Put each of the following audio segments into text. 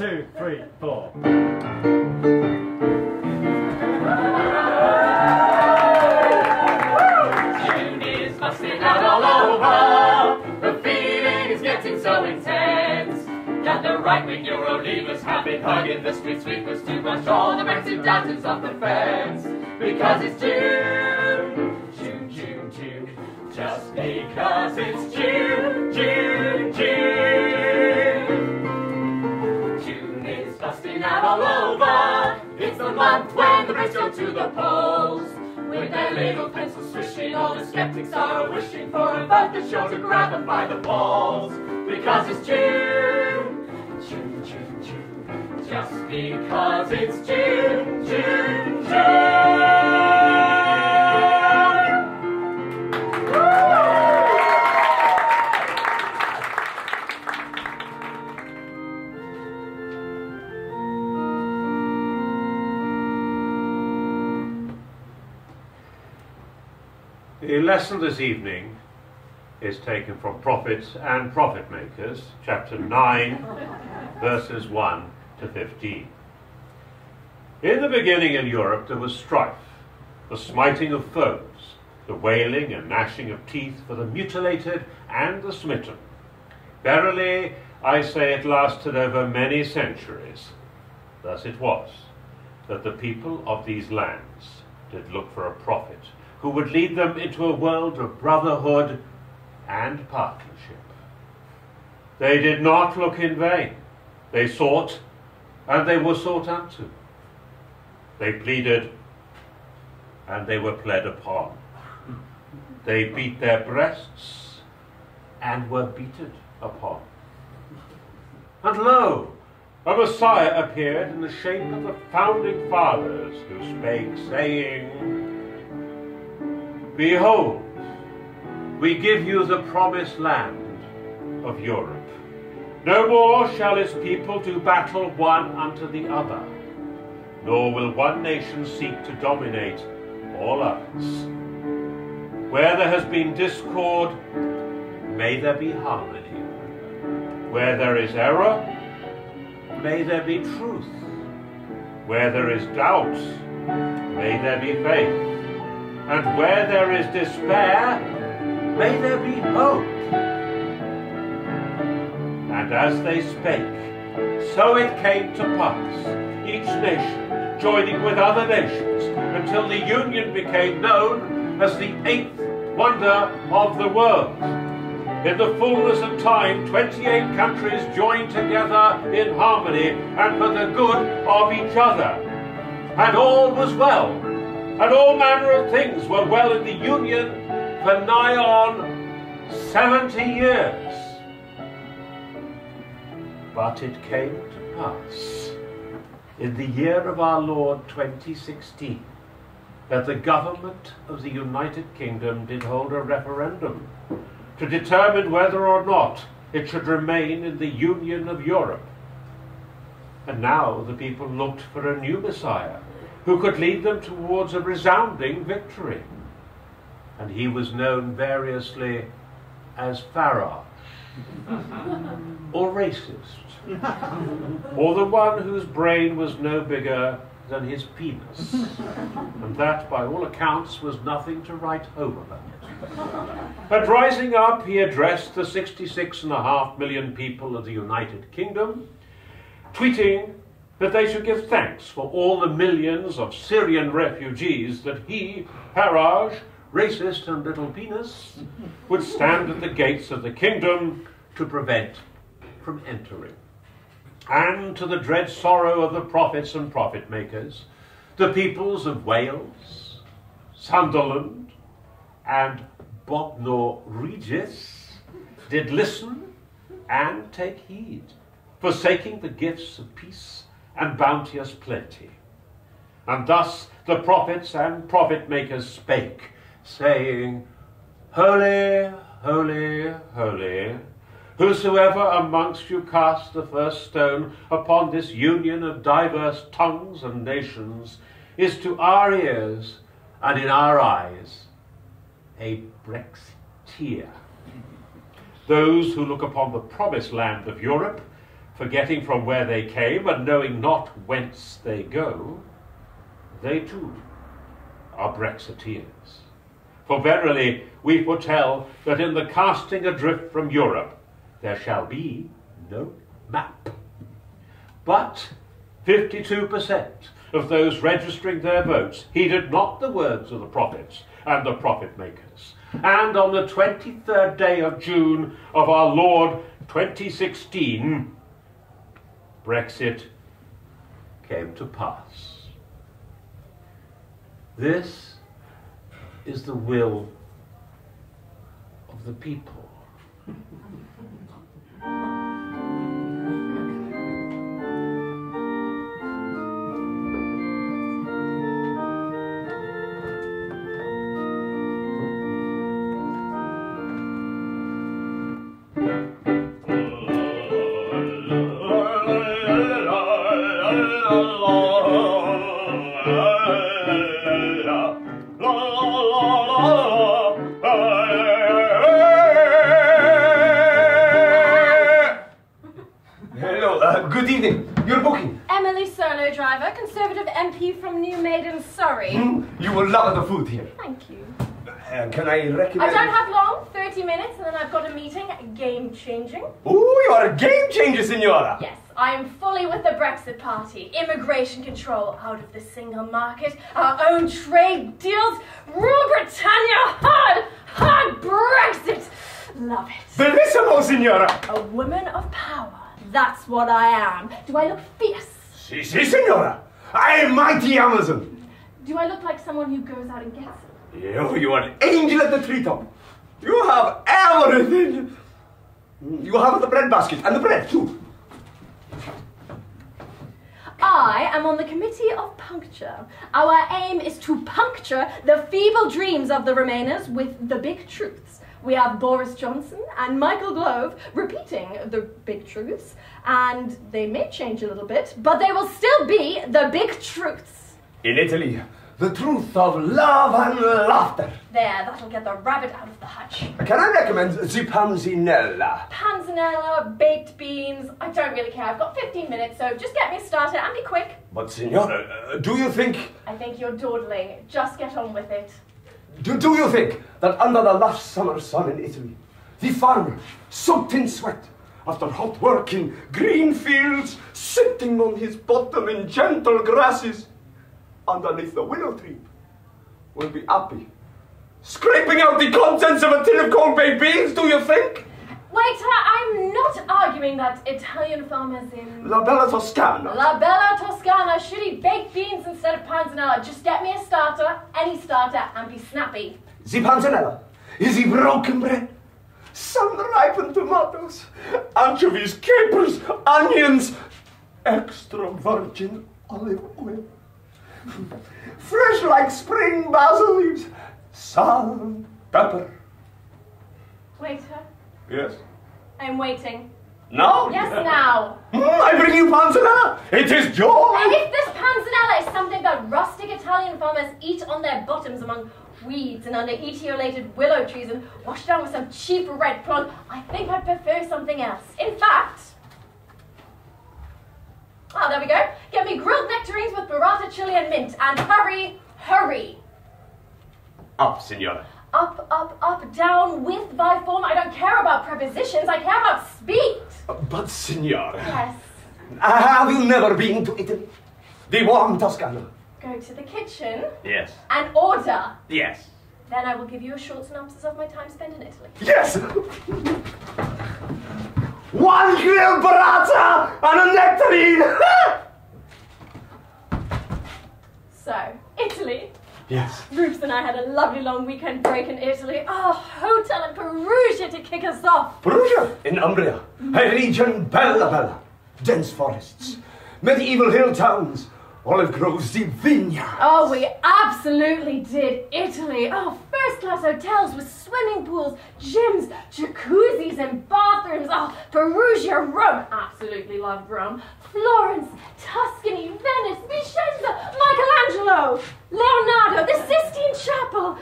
2, 3, 4. June is busting out all over. The feeling is getting so intense. That the right-wing Euro-leavers have been hugging the street sweepers to brush all the Brexit doubters off the fence. Because it's June, June, June, June. Just because it's June, June, June. June is busting out all over. It's the month when the Brits go to the polls. With their little pencils swishing, all the skeptics are wishing for a vote that's sure to grab them by the balls. Because it's June, June, June, June. Just because it's June, June, June. The lesson this evening is taken from Prophets and Prophet Makers, chapter 9, verses 1 to 15. In the beginning in Europe there was strife, the smiting of foes, the wailing and gnashing of teeth for the mutilated and the smitten. Verily, I say it lasted over many centuries. Thus it was that the people of these lands did look for a prophet who would lead them into a world of brotherhood and partnership. They did not look in vain. They sought, and they were sought unto. They pleaded, and they were pled upon. They beat their breasts, and were beaten upon. And lo, a Messiah appeared in the shape of the founding fathers, who spake, saying, Behold, we give you the promised land of Europe. No more shall its people do battle one unto the other, nor will one nation seek to dominate all others. Where there has been discord, may there be harmony. Where there is error, may there be truth. Where there is doubt, may there be faith. And where there is despair, may there be hope. And as they spake, so it came to pass, each nation joining with other nations, until the union became known as the eighth wonder of the world. In the fullness of time, 28 countries joined together in harmony and for the good of each other. And all was well, and all manner of things were well in the union for nigh on 70 years. But it came to pass in the year of our Lord 2016 that the government of the United Kingdom did hold a referendum to determine whether or not it should remain in the Union of Europe. And now the people looked for a new Messiah who could lead them towards a resounding victory. And he was known variously as Farage, or racist, or the one whose brain was no bigger than his penis, and that, by all accounts, was nothing to write home about. And rising up, he addressed the 66.5 million people of the United Kingdom, tweeting that they should give thanks for all the millions of Syrian refugees that he, Farage, racist and little penis, would stand at the gates of the kingdom to prevent from entering. And to the dread sorrow of the prophets and prophet makers, the peoples of Wales, Sunderland, and Bognor Regis did listen and take heed, forsaking the gifts of peace and bounteous plenty. And thus the prophets and prophet makers spake, saying, Holy, holy, holy, whosoever amongst you cast the first stone upon this union of diverse tongues and nations is to our ears and in our eyes a Brexiteer. Those who look upon the promised land of Europe forgetting from where they came and knowing not whence they go, they too are Brexiteers. For verily we foretell that in the casting adrift from Europe there shall be no map. But 52% of those registering their votes heeded not the words of the prophets and the prophet makers. And on the 23rd day of June of our Lord 2016, Brexit came to pass. This is the will of the people. You will love the food here. Thank you. Can I recommend... I don't have long, 30 minutes, and then I've got a meeting, game-changing. Oh, you are a game changer, Signora. Yes, I am fully with the Brexit party. Immigration control out of the single market, our own trade deals, rule Britannia hard, hard Brexit. Love it. Bellissimo, Signora. A woman of power, that's what I am. Do I look fierce? Si, Signora. I am mighty Amazon. Do I look like someone who goes out and gets it? You are an angel at the treetop. You have everything. You have the bread basket and the bread too. I am on the committee of puncture. Our aim is to puncture the feeble dreams of the Remainers with the big truths. We have Boris Johnson and Michael Gove repeating the big truths, and they may change a little bit, but they will still be the big truths. In Italy, the truth of love and laughter. There, that'll get the rabbit out of the hutch. Can I recommend the panzinella? Panzanella, baked beans, I don't really care. I've got 15 minutes, so just get me started and be quick. But, Signora, do you think... I think you're dawdling. Just get on with it. Do you think that under the lush summer sun in Italy, the farmer, soaked in sweat, after hot work in green fields, sitting on his bottom in gentle grasses, underneath the willow tree, will be happy, scraping out the contents of a tin of cold baked beans, do you think? Waiter, I'm not arguing that Italian farmers in... La Bella Toscana. La Bella Toscana should eat baked beans instead of panzanella. Just get me a starter, any starter, and be snappy. The panzanella is the broken bread, sun-ripened tomatoes, anchovies, capers, onions, extra virgin olive oil, fresh like spring basil leaves, salt and pepper. Waiter? Yes? I'm waiting. Now? Yes, now. I bring you panzanella. It is joy. And if this panzanella is something that rustic Italian farmers eat on their bottoms among weeds and under etiolated willow trees and washed down with some cheap red plug, I think I'd prefer something else. In fact... Ah, there we go. Get me grilled nectarines with burrata, chili and mint. And hurry, hurry. Up, Signora. Up, up, up, down, with, by, form. I don't care about prepositions. I care about speed. But, Signora... Yes. Have you never been to Italy? The warm Toscana? Go to the kitchen. Yes. And order. Yes. Then I will give you a short synopsis of my time spent in Italy. Yes! One grilled burrata and a nectarine! So, Italy. Yes. Roops and I had a lovely long weekend break in Italy. Oh, hotel in Perugia to kick us off. Perugia, in Umbria, a region bella bella. Dense forests, medieval hill towns, olive groves, the vineyards. Oh, we absolutely did Italy. Oh, first-class hotels with swimming pools, gyms, jacuzzis and bathrooms. Oh, Perugia, Rome. Absolutely loved Rome. Florence, Tuscany, Venice, Vicenza, Michelangelo, Leonardo, the Sistine Chapel.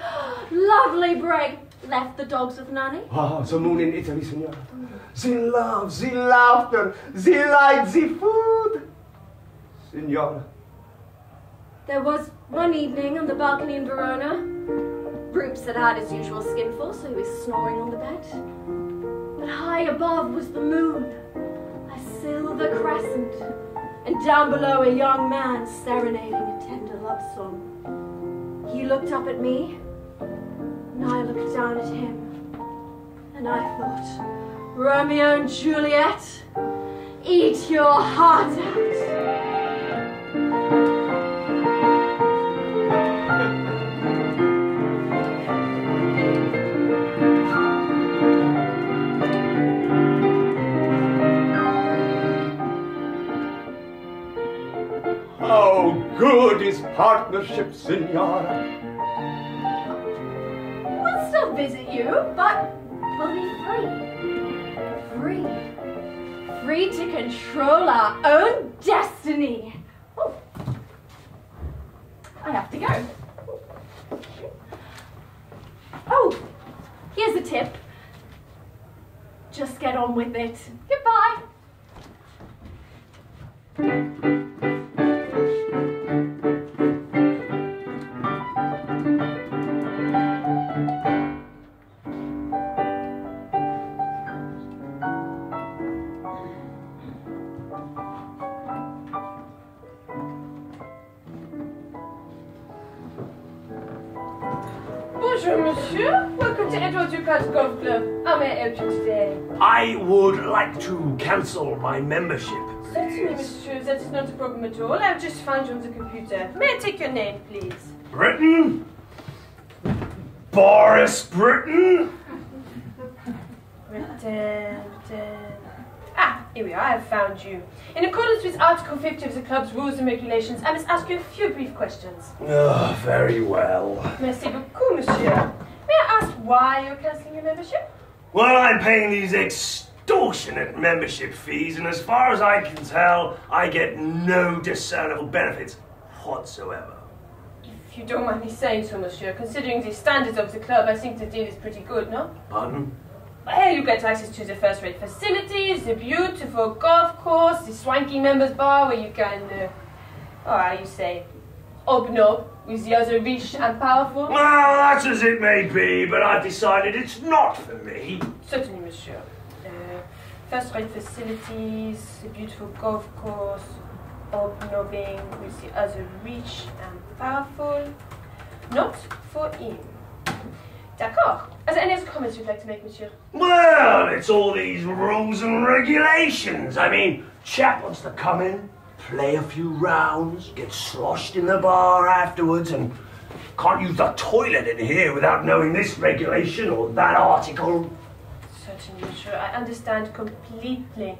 Lovely break. Left the dogs of Nanny? Ah, the moon in Italy, signora. The love, the laughter, the light, the food. Signora. There was one evening on the balcony in Verona. Rupes had had his usual skinful, so he was snoring on the bed. But high above was the moon, a silver crescent, and down below a young man serenading a tender love song. He looked up at me, and I looked down at him, and I thought, Romeo and Juliet, eat your heart out. How good is partnership, signora? We'll still visit you, but we'll be free. Free to control our own destiny. Oh. I have to go. Oh, here's a tip. Just get on with it. Goodbye. Bonjour, monsieur. Welcome to Edward Ducat's Golf Club. How may I help you today? I would like to cancel my membership. Certainly, monsieur. That is not a problem at all. I've just found you on the computer. May I take your name, please? Britain? Boris Britain? Britain. Ah, here we are. I have found you. In accordance with Article 50 of the club's rules and regulations, I must ask you a few brief questions. Oh, very well. Merci beaucoup, monsieur. May I ask why you're cancelling your membership? Well, I'm paying these extortionate membership fees, and as far as I can tell, I get no discernible benefits whatsoever. If you don't mind me saying so, monsieur, considering the standards of the club, I think the deal is pretty good, no? Pardon? Well, you get access to the first-rate facilities, the beautiful golf course, the swanky members bar where you can, how you say, open up with the other rich and powerful. Well, that's as it may be, but I've decided it's not for me. Certainly, monsieur. First-rate facilities, the beautiful golf course, hobnobbing with the other rich and powerful. Not for him. D'accord. Are there any other comments you'd like to make, monsieur? Well, it's all these rules and regulations. I mean, chap wants to come in, play a few rounds, get sloshed in the bar afterwards, and can't use the toilet in here without knowing this regulation or that article. Certainly, monsieur. I understand completely.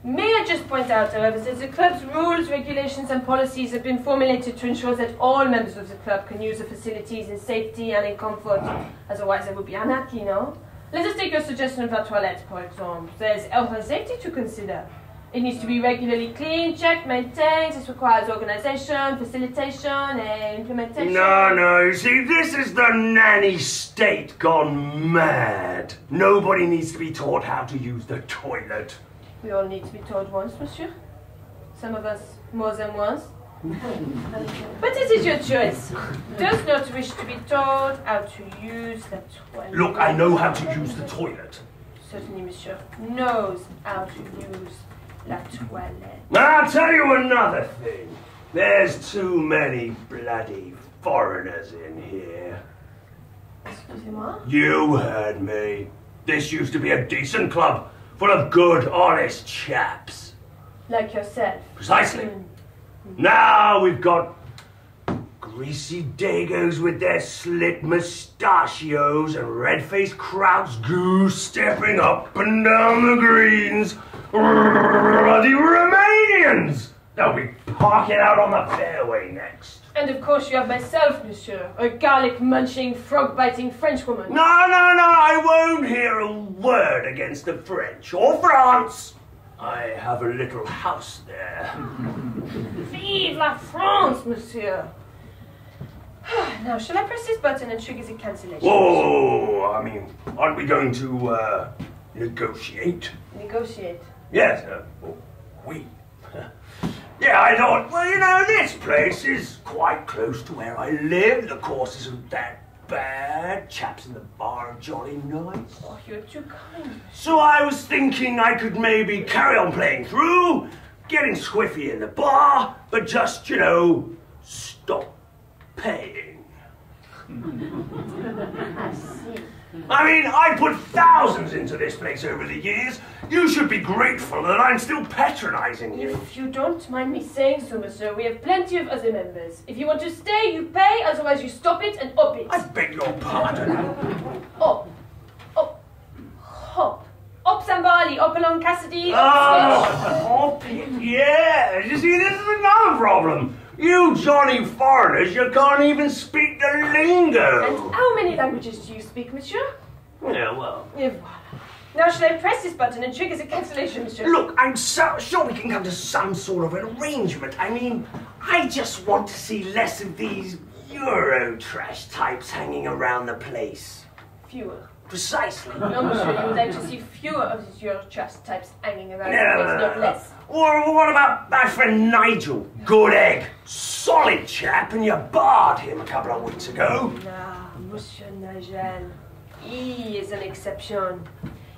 May I just point out, however, that the club's rules, regulations and policies have been formulated to ensure that all members of the club can use the facilities in safety and in comfort. Otherwise, there would be anarchy, no? Let us take your suggestion of la toilette, for example. There's health and safety to consider. It needs to be regularly cleaned, checked, maintained. This requires organisation, facilitation and implementation. No, you see, this is the nanny state gone mad. Nobody needs to be taught how to use the toilet. We all need to be told once, monsieur. Some of us more than once. But it is your choice. Does not wish to be told how to use the toilet. Look, I know how to use the toilet. Certainly, monsieur. Knows how to use la toilette. I'll tell you another thing. There's too many bloody foreigners in here. Excusez-moi? You heard me. This used to be a decent club, full of good, honest chaps. Like yourself. Precisely. Now we've got greasy dagos with their slit mustachios and red-faced Krauts goose stepping up and down the greens. Bloody Romanians! They'll be parking out on the fairway next. And of course you have myself, monsieur, a garlic-munching, frog-biting Frenchwoman. No, I won't hear a word against the French or France. I have a little house there. Vive la France, monsieur! Now, shall I press this button and trigger the cancellation? Whoa! I mean, aren't we going to negotiate? Negotiate? Yes, we. Yeah, I thought, well, you know, this place is quite close to where I live. The course isn't that bad. Chaps in the bar are jolly nice. Oh, you're too kind. So I was thinking I could maybe carry on playing through, getting squiffy in the bar, but just, you know, stop paying. I see. I mean, I put thousands into this place over the years. You should be grateful that I'm still patronizing you. If you don't mind me saying so, monsieur, we have plenty of other members. If you want to stay, you pay, otherwise you stop it and up it. I beg your pardon. Up. Up. Hop. Up Sambali, up along Cassidy, up Oh, yeah. You see, this is another problem. You Johnny foreigners, you can't even speak the lingo. And how many languages do you speak, monsieur? Yeah, well. Et voilà. Now, shall I press this button and trigger the cancellation, monsieur? Look, I'm so sure we can come to some sort of an arrangement. I mean, I just want to see less of these Euro trash types hanging around the place. Fewer. Precisely. No, monsieur, you would like to see fewer of these Euro trash types hanging around, not No. less. Or what about my friend Nigel? Good egg. Solid chap, and you barred him a couple of weeks ago. Ah, Monsieur Nigel. He is an exception.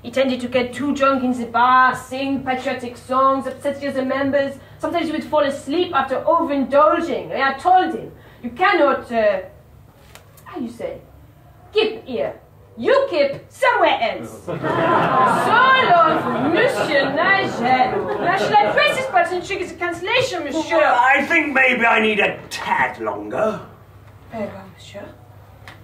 He tended to get too drunk in the bar, sing patriotic songs, upset the other members. Sometimes he would fall asleep after overindulging. And I told him, you cannot, how you say, keep here. You keep somewhere else. So long, Monsieur Nigel. Now, shall I press this button and trigger the cancellation, monsieur? Well, I think maybe I need a tad longer. Very well, monsieur.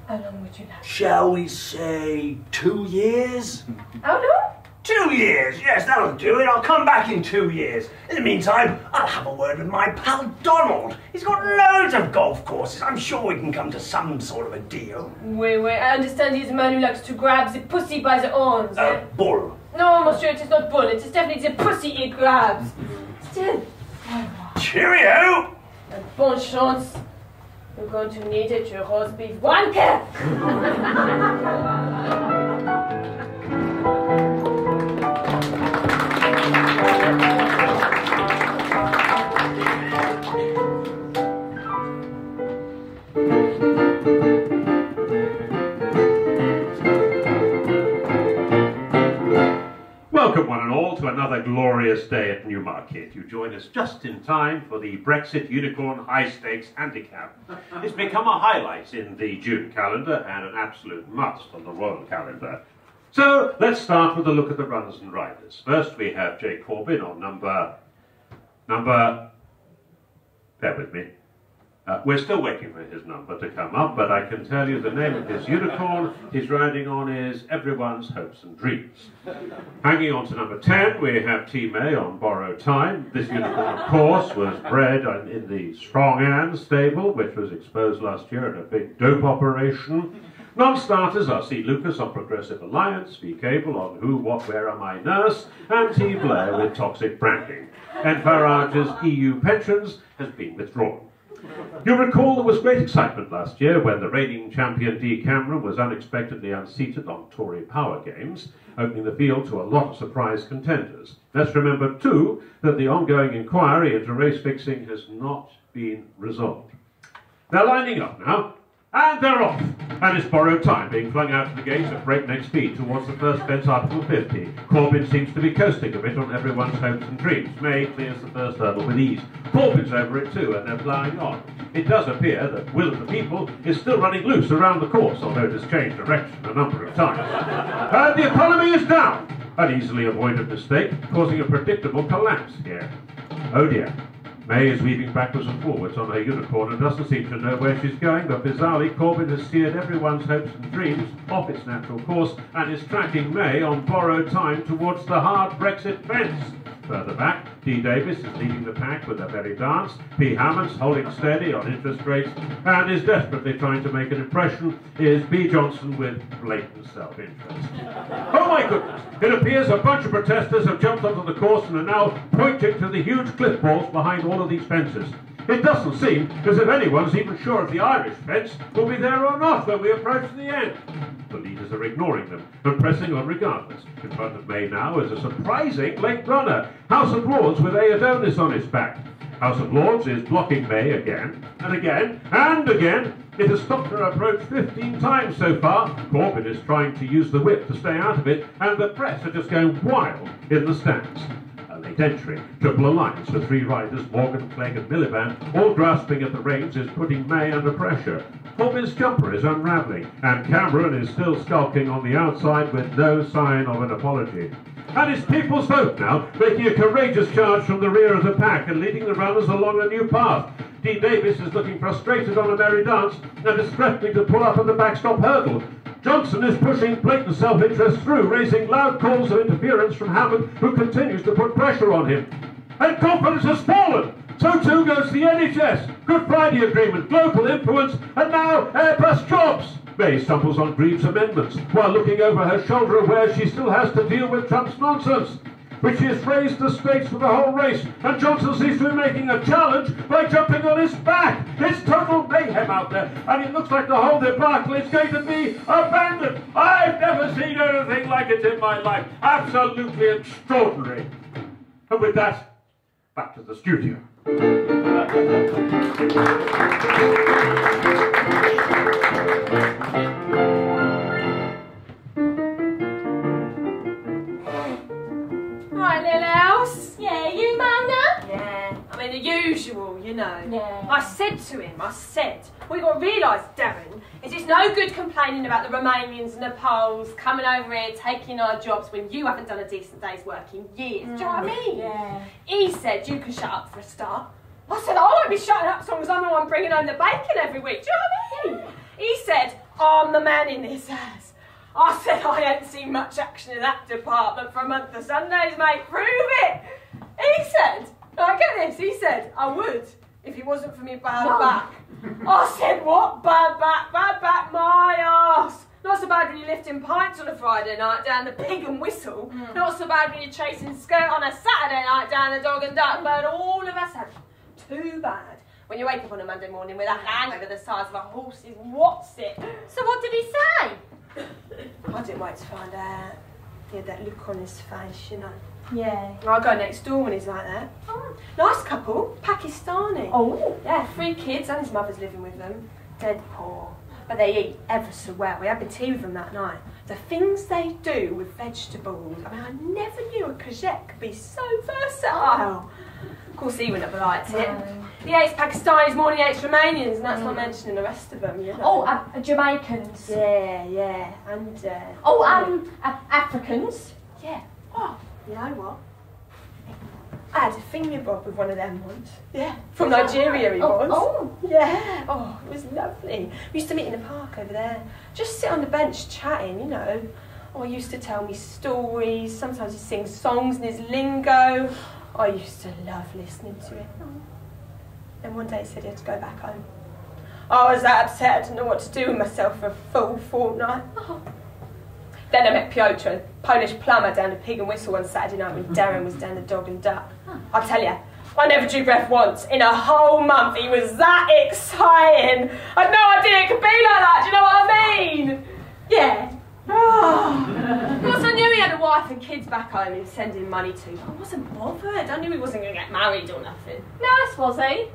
How long would you like? Shall we say 2 years? How long? 2 years, yes, that'll do it. I'll come back in 2 years. In the meantime, I'll have a word with my pal Donald. He's got loads of golf courses. I'm sure we can come to some sort of a deal. Wait, I understand he's a man who likes to grab the pussy by the horns. Bull. No, monsieur, it is not bull. It is definitely the pussy he grabs. Still, Cheerio! and bon chance. You're going to need it, your roast beef wanker! Welcome one and all to another glorious day at Newmarket. You join us just in time for the Brexit Unicorn High Stakes Handicap. It's become a highlight in the June calendar and an absolute must on the Royal calendar. So let's start with a look at the runners and riders. First we have Jay Corbin on number, bear with me. We're still waiting for his number to come up, but I can tell you the name of his unicorn he's riding on is Everyone's Hopes and Dreams. Hanging on to number 10, we have T. May on Borrowed Time. This unicorn, of course, was bred in the Strong Anne stable, which was exposed last year in a big dope operation. Non-starters are C. Lucas on Progressive Alliance, V. Cable on Who, What, Where Am I Nurse, and T. Blair with Toxic Branding. And Farage's EU Pensions has been withdrawn. You'll recall there was great excitement last year when the reigning champion D. Cameron was unexpectedly unseated on Tory Power Games, opening the field to a lot of surprise contenders. Let's remember, too, that the ongoing inquiry into race fixing has not been resolved. They're lining up now, and they're off. And it's Borrowed Time being flung out of the gates at breakneck speed towards the first fence, Article 50. Corbin seems to be coasting a bit on Everyone's Hopes and Dreams. May clears the first hurdle with ease. Corbin's over it too, and they're flying on. It does appear that Will of the People is still running loose around the course, although it has changed direction a number of times. And the economy is down. An easily avoided mistake, causing a predictable collapse here. Oh dear. May is weaving backwards and forwards on her unicorn and doesn't seem to know where she's going, but bizarrely Corbin has steered Everyone's Hopes and Dreams off its natural course and is tracking May on Borrowed Time towards the hard Brexit fence. Further back, D. Davis is leading the pack with a merry dance, P. Hammond's holding steady on interest rates, and is desperately trying to make an impression is B. Johnson with blatant self-interest. Oh my goodness! It appears a bunch of protesters have jumped onto the course and are now pointing to the huge cliff balls behind all of these fences. It doesn't seem as if anyone's even sure if the Irish fence will be there or not when we approach the end. The leaders are ignoring them and pressing on regardless. In front of May now is a surprising late runner, House of Lords with Adonis on its back. House of Lords is blocking May again, and again, and again. It has stopped her approach 15 times so far. Corbyn is trying to use the whip to stay out of it, and the press are just going wild in the stands. A late entry, triple alliance for 3 riders, Morgan, Clegg and Miliband, all grasping at the reins, is putting May under pressure. Corbyn's jumper is unravelling, and Cameron is still skulking on the outside with no sign of an apology. And it's People's Vote now, making a courageous charge from the rear of the pack and leading the runners along a new path. Dean Davis is looking frustrated on a merry dance and is threatening to pull up at the backstop hurdle. Johnson is pushing blatant self-interest through, raising loud calls of interference from Hammond, who continues to put pressure on him. And confidence has fallen. So too goes the NHS, Good Friday Agreement, global influence, and now Airbus jobs. May stumbles on Greaves' amendments, while looking over her shoulder aware she still has to deal with Trump's nonsense, which has raised the stakes for the whole race, and Johnson seems to be making a challenge by jumping on his back. It's total mayhem out there, and it looks like the whole debacle is going to be abandoned. I've never seen anything like it in my life. Absolutely extraordinary. And with that, back to the studio. Right, little house. Yeah, you man now? Yeah, I mean the usual, you know. Yeah. I said to him, what you got to realise, Darren, is it's no good complaining about the Romanians and the Poles coming over here taking our jobs when you haven't done a decent day's work in years. Do you know what I mean? Yeah. He said you can shut up for a start. I said I won't be shutting up as long as I'm the one bringing home the bacon every week. Do you know what I mean? He said I'm the man in this house. I said I ain't seen much action in that department for a month of Sundays, mate. Prove it. He said, now get this, he said I would if it wasn't for me bad back. I said, what? Bad back, my arse. Not so bad when you're lifting pints on a Friday night down the Pig and Whistle. Not so bad when you're chasing skirt on a Saturday night down the Dog and Duck. But all of us have too bad when you wake up on a Monday morning with a hangover the size of a horse's what's it. So what did he say? I didn't wait to find out. He had that look on his face, you know. Yeah. I go next door when he's like that. Oh. Nice couple, Pakistani. Oh. Yeah, 3 kids and his mother's living with them. Dead poor. But they eat ever so well. We had the tea with them that night. The things they do with vegetables. I mean, I never knew a courgette could be so versatile. Of course, he wouldn't have liked it. He hates Pakistanis more than he hates Romanians, and that's not mentioning the rest of them, you know. Oh, Jamaicans. Yeah, and... Africans. Yeah. Oh, you know what? I had a finger-bob with one of them once. Yeah. From Nigeria he was. Oh. Yeah. Oh, it was lovely. We used to meet in the park over there. Just sit on the bench chatting, you know. Oh, he used to tell me stories. Sometimes he'd sing songs in his lingo. I used to love listening to it. Then one day he said he had to go back home. I was that upset I didn't know what to do with myself for a full fortnight. Oh. Then I met Piotr, a Polish plumber down the Pig and Whistle one Saturday night when Darren was down the Dog and Duck. I tell you, I never drew breath once. In a whole month, he was that exciting. I had no idea it could be like that, do you know what I mean? Yeah. Oh. Of course, I knew he had a wife and kids back home he was sending money to, but I wasn't bothered. I knew he wasn't going to get married or nothing. Nice, was he?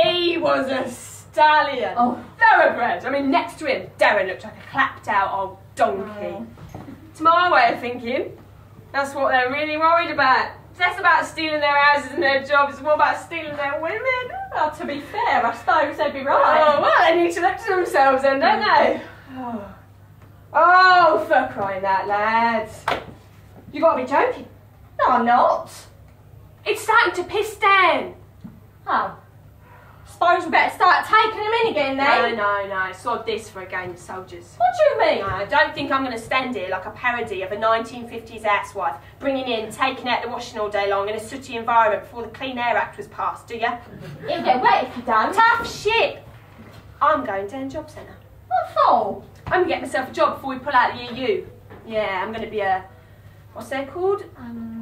He was a stallion. Oh. Thoroughbred. I mean, next to him, Darren looked like a clapped-out old donkey. Oh. To my way of thinking, that's what they're really worried about. It's less about stealing their houses and their jobs, it's more about stealing their women. Well, to be fair, I suppose they'd be right. Oh, well, they need to look to themselves then, don't they? Oh, for crying out loud. You got to be joking. No, I'm not. It's starting to piss down. Oh. Suppose we better start taking them in again then. No. Sod this for a game of soldiers. What do you mean? I don't think I'm going to stand here like a parody of a 1950s housewife, bringing in, taking out the washing all day long in a sooty environment before the Clean Air Act was passed, do you? You'll get wet if you don't. Tough shit. I'm going down job centre. What for? I'm going to get myself a job before we pull out the EU. Yeah, I'm going to be a... What's that called?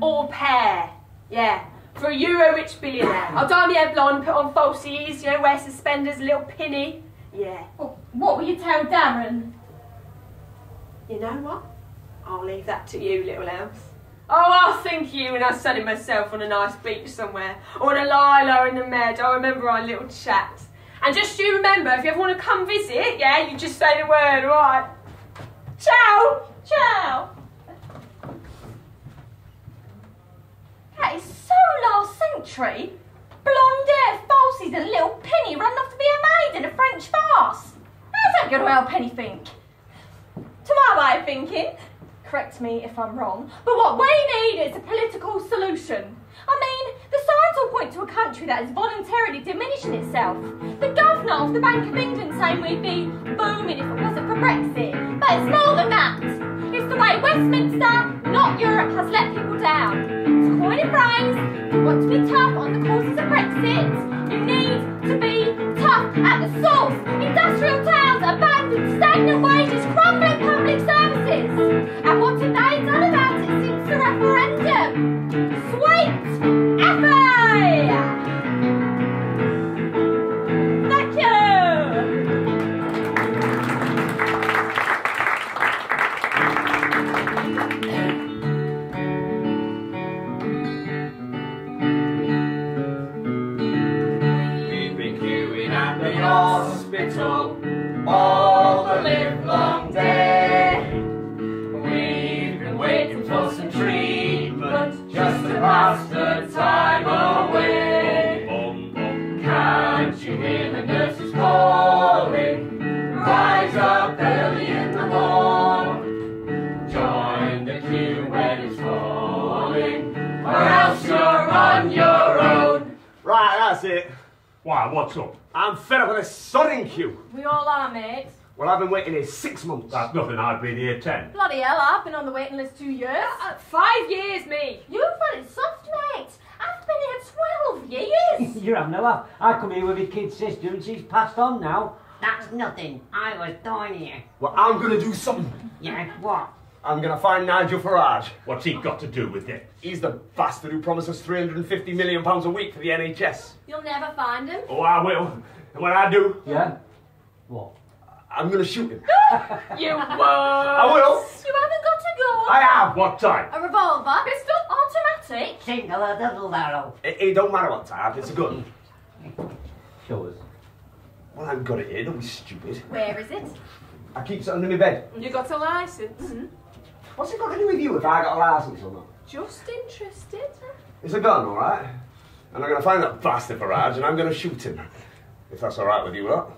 Au pair. Yeah. For a Euro-rich billionaire. I'll dye my hair blonde, put on falsies, you know, wear suspenders, a little pinny. Yeah. Well, what will you tell Darren? You know what? I'll leave that to you, little elves. Oh, I'll think of you when I'm sunning myself on a nice beach somewhere, or on a lilo in the med. I remember our little chat. And just you remember, if you ever want to come visit, yeah, you just say the word, all right? Ciao! Ciao! That is so last century. Blonde hair, falsies and a little penny running off to be a maid in a French farce. How's that going to help anything? To my way of thinking, correct me if I'm wrong, but what we need is a political solution. I mean, the signs all point to a country that is voluntarily diminishing itself. The governor of the Bank of England saying we'd be booming if it wasn't for Brexit. But it's more than that. It's the way Westminster, not Europe, has let people down. To coin a phrase, if you want to be tough on the causes of Brexit, you need to be tough at the source. Industrial towns, abandoned, stagnant wages, crumbling public services. And what have they done about it since the referendum? Sweet effort! Thank you! We've been queuing at the hospital all the livelong day. We've been waiting for some treatment just to pass the time away. Can't you hear the nurses calling? Rise up early in the morn. Join the queue when it's falling, or else you're on your own. Right, that's it. Why, what's up? I'm fed up with this sodding queue. We all are, mate. Well, I've been waiting here 6 months. That's nothing, I've been here 10. Bloody hell, I've been on the waiting list 2 years. 5 years, me. You've got it soft, mate. I've been here 12 years. You're having a laugh. I come here with my kid sister and she's passed on now. That's nothing. I was born here. Well, I'm going to do something. Yeah, what? I'm going to find Nigel Farage. What's he got to do with it? He's the bastard who promised us £350 million a week for the NHS. You'll never find him. Oh, I will. And when I do, Yeah? What? I'm going to shoot him. You won't. I will. You haven't got a gun. I have. What type? A revolver. Pistol. Automatic. Single or double barrel? It don't matter what type, it's a gun. Show us. Well, I've got it here, don't be stupid. Where is it? I keep it under my bed. You got a licence? What's it got to do with you if I got a licence or not? Just interested. It's a gun, all right? And I'm going to find that bastard Farage and I'm going to shoot him. If that's all right with you lot.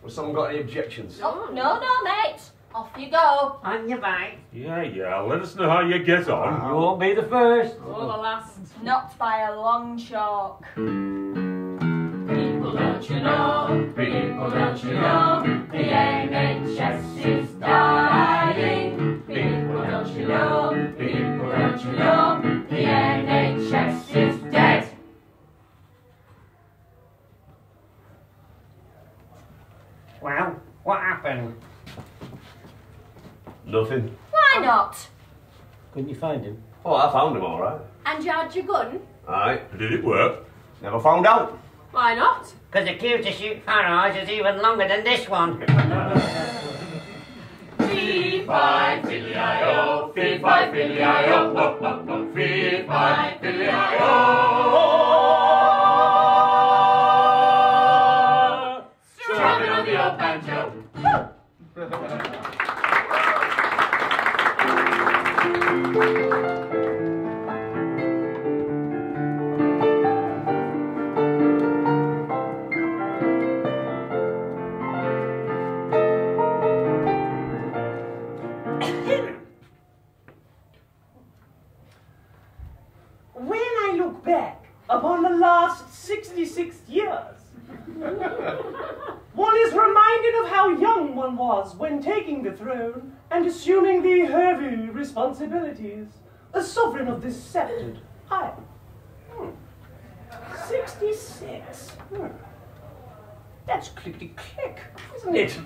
Has someone got any objections? Oh, no, mate. Off you go. On your bike? Yeah, let us know how you get on. You won't be the first. Or the last. Not by a long chalk. People, don't you know? People, don't you know? The NHS is dying. People, don't you know? People, don't you know? The NHS is dead. Well, what happened? Nothing. Why not? Couldn't you find him? Oh, I found him all right. And you had your gun? All right. Did it work? Never found out. Why not? Because the queue to shoot Farage is even longer than this one. Fee-fi, filly-I-O, fee-fi, filly-I-O, ho, ho, ho, fee-fi, filly-I-O. Strumming on the old banjo. When I look back upon the last 66 years, one is reminded of how young one was when taking the throne and assuming the heavy responsibilities as sovereign of this sceptred isle. 66. That's clickety-click, isn't it?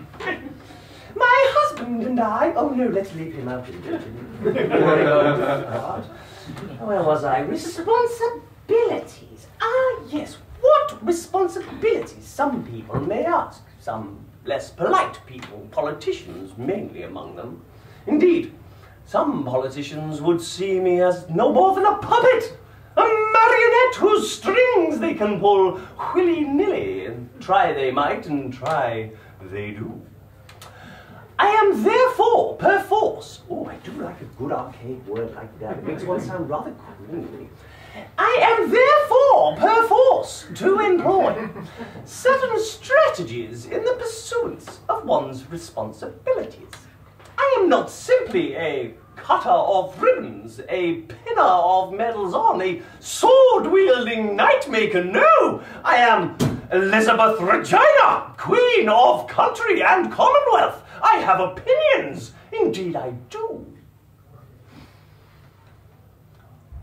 My husband and I... Oh, no, let's leave him out. Where was I? Responsibility. Responsibilities? Ah, yes. What responsibilities? Some people may ask. Some less polite people, politicians mainly among them. Indeed, some politicians would see me as no more than a puppet, a marionette whose strings they can pull willy-nilly, and try they might, and try they do. I am therefore, perforce, oh, I do like a good archaic word like that, it makes one sound rather queenly. I am therefore, perforce, to employ certain strategies in the pursuance of one's responsibilities. I am not simply a cutter of ribbons, a pinner of medals on, a sword-wielding knight-maker, no! I am Elizabeth Regina, Queen of Country and Commonwealth. I have opinions, indeed I do.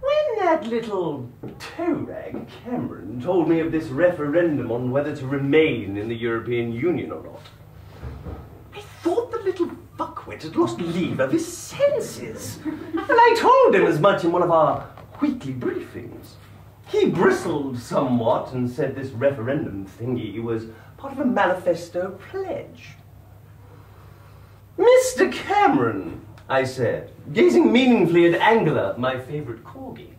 When that little toe-rag Cameron told me of this referendum on whether to remain in the European Union or not, I thought the little fuckwit had lost leave of his senses. And I told him as much in one of our weekly briefings. He bristled somewhat and said this referendum thingy was part of a manifesto pledge. Mr. Cameron, I said, gazing meaningfully at Angela, my favourite corgi.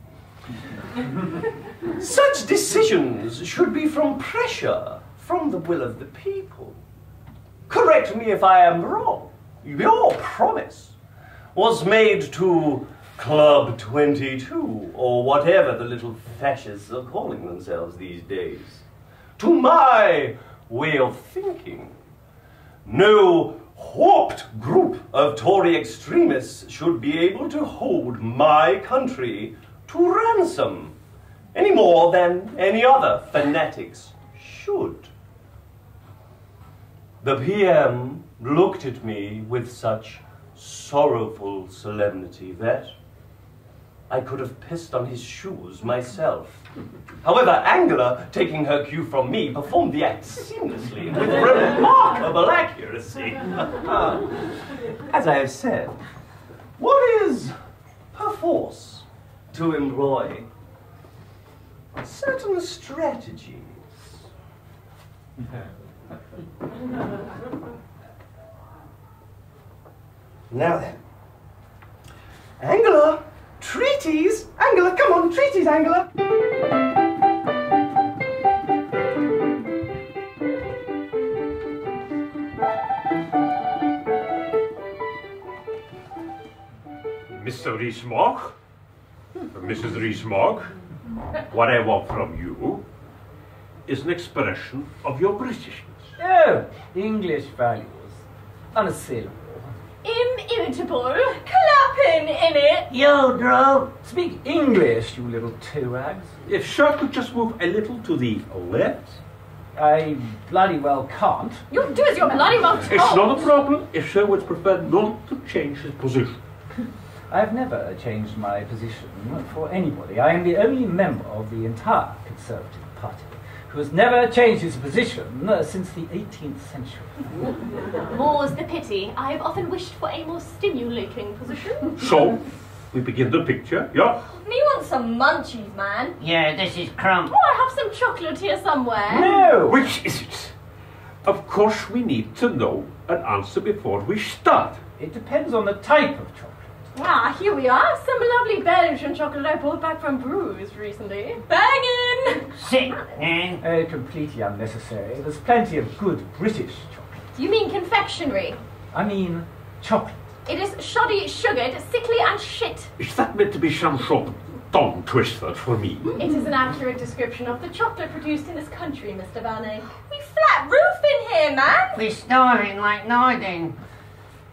Such decisions should be from pressure, from the will of the people. Correct me if I am wrong. Your promise was made to Club 22, or whatever the little fascists are calling themselves these days. To my way of thinking, no warped group of Tory extremists should be able to hold my country to ransom, any more than any other fanatics should. The PM looked at me with such sorrowful solemnity that I could have pissed on his shoes myself. However, Angela, taking her cue from me, performed the act seamlessly with remarkable accuracy. As I have said, what is perforce to employ certain strategies? Now then, Angela, treaties! Angela, come on, treaties, Angela! Mr. Rees-Mogg, Mrs. Rees-Mogg, what I want from you is an expression of your Britishness. Oh, English values. Unassailable. Inimitable. Clapping in it. Yo, Dro, speak English, you little two-ags. If Sir could just move a little to the left. I bloody well can't. You'll do as you're bloody well told. It's not a problem if Sir would prefer not to change his position. I've never changed my position for anybody. I am the only member of the entire Conservative Party who has never changed his position since the 18th century. More's the pity. I have often wished for a more stimulating position. So, we begin the picture, yeah? Me want some munchies, man. Yeah, this is crumb. Oh, I have some chocolate here somewhere. No! Which is it? Of course we need to know an answer before we start. It depends on the type of chocolate. Ah, here we are. Some lovely Belgian chocolate I brought back from Bruges recently. Bangin'! Sit down. Completely unnecessary. There's plenty of good British chocolate. You mean confectionery? I mean chocolate. It is shoddy, sugared, sickly and shit. Is that meant to be some sort of tongue twister for me? It is an accurate description of the chocolate produced in this country, Mr. Vanning. We flat roof in here, man! We're starving like Niding.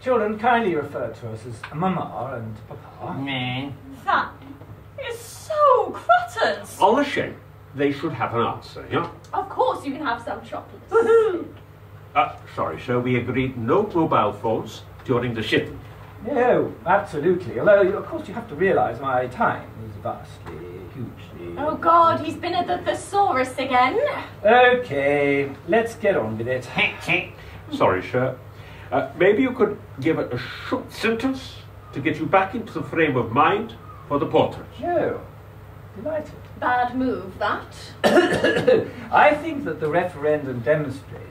Children, kindly refer to us as Mama and Papa. Man. That is so crutters. All the shame. They should have an answer, yeah? Of course you can have some chocolates. Woohoo! Sorry, sir, we agreed no mobile phones during the shipment. No, absolutely. Although, of course, you have to realise my time is vastly, hugely... Oh, God, he's been at the thesaurus again. Okay, let's get on with it. Sorry, sir. Maybe you could give it a short sentence to get you back into the frame of mind for the portrait. No, delighted. Bad move, that. I think that the referendum demonstrated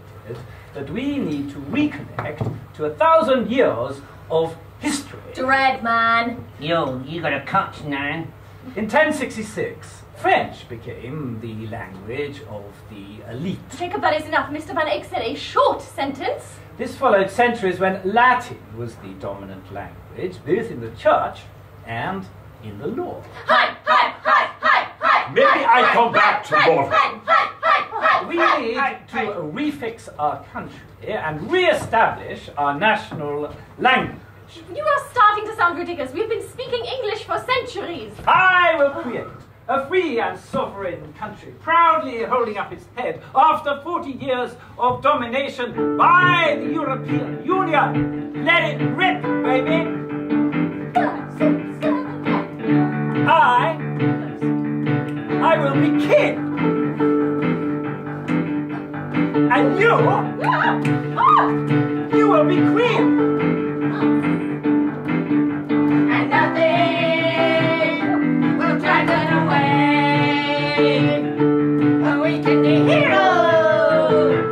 that we need to reconnect to 1,000 years of history. Dread, man. Yo, you got a coach, Nan. In 1066, French became the language of the elite. Jacob, that is enough. Mr. Van Eyck said a short sentence. This followed centuries when Latin was the dominant language, both in the church and in the law. Hi, hi, hi, hi, hi. Maybe I come back tomorrow. We need to refix our country and re-establish our national language. You are starting to sound ridiculous. We've been speaking English for centuries. I will create a free and sovereign country, proudly holding up its head after 40 years of domination by the European Union. Let it rip, baby! 5, 6, 7, 8. I will be king! And you will be queen! And nothing will drive them away. We can be heroes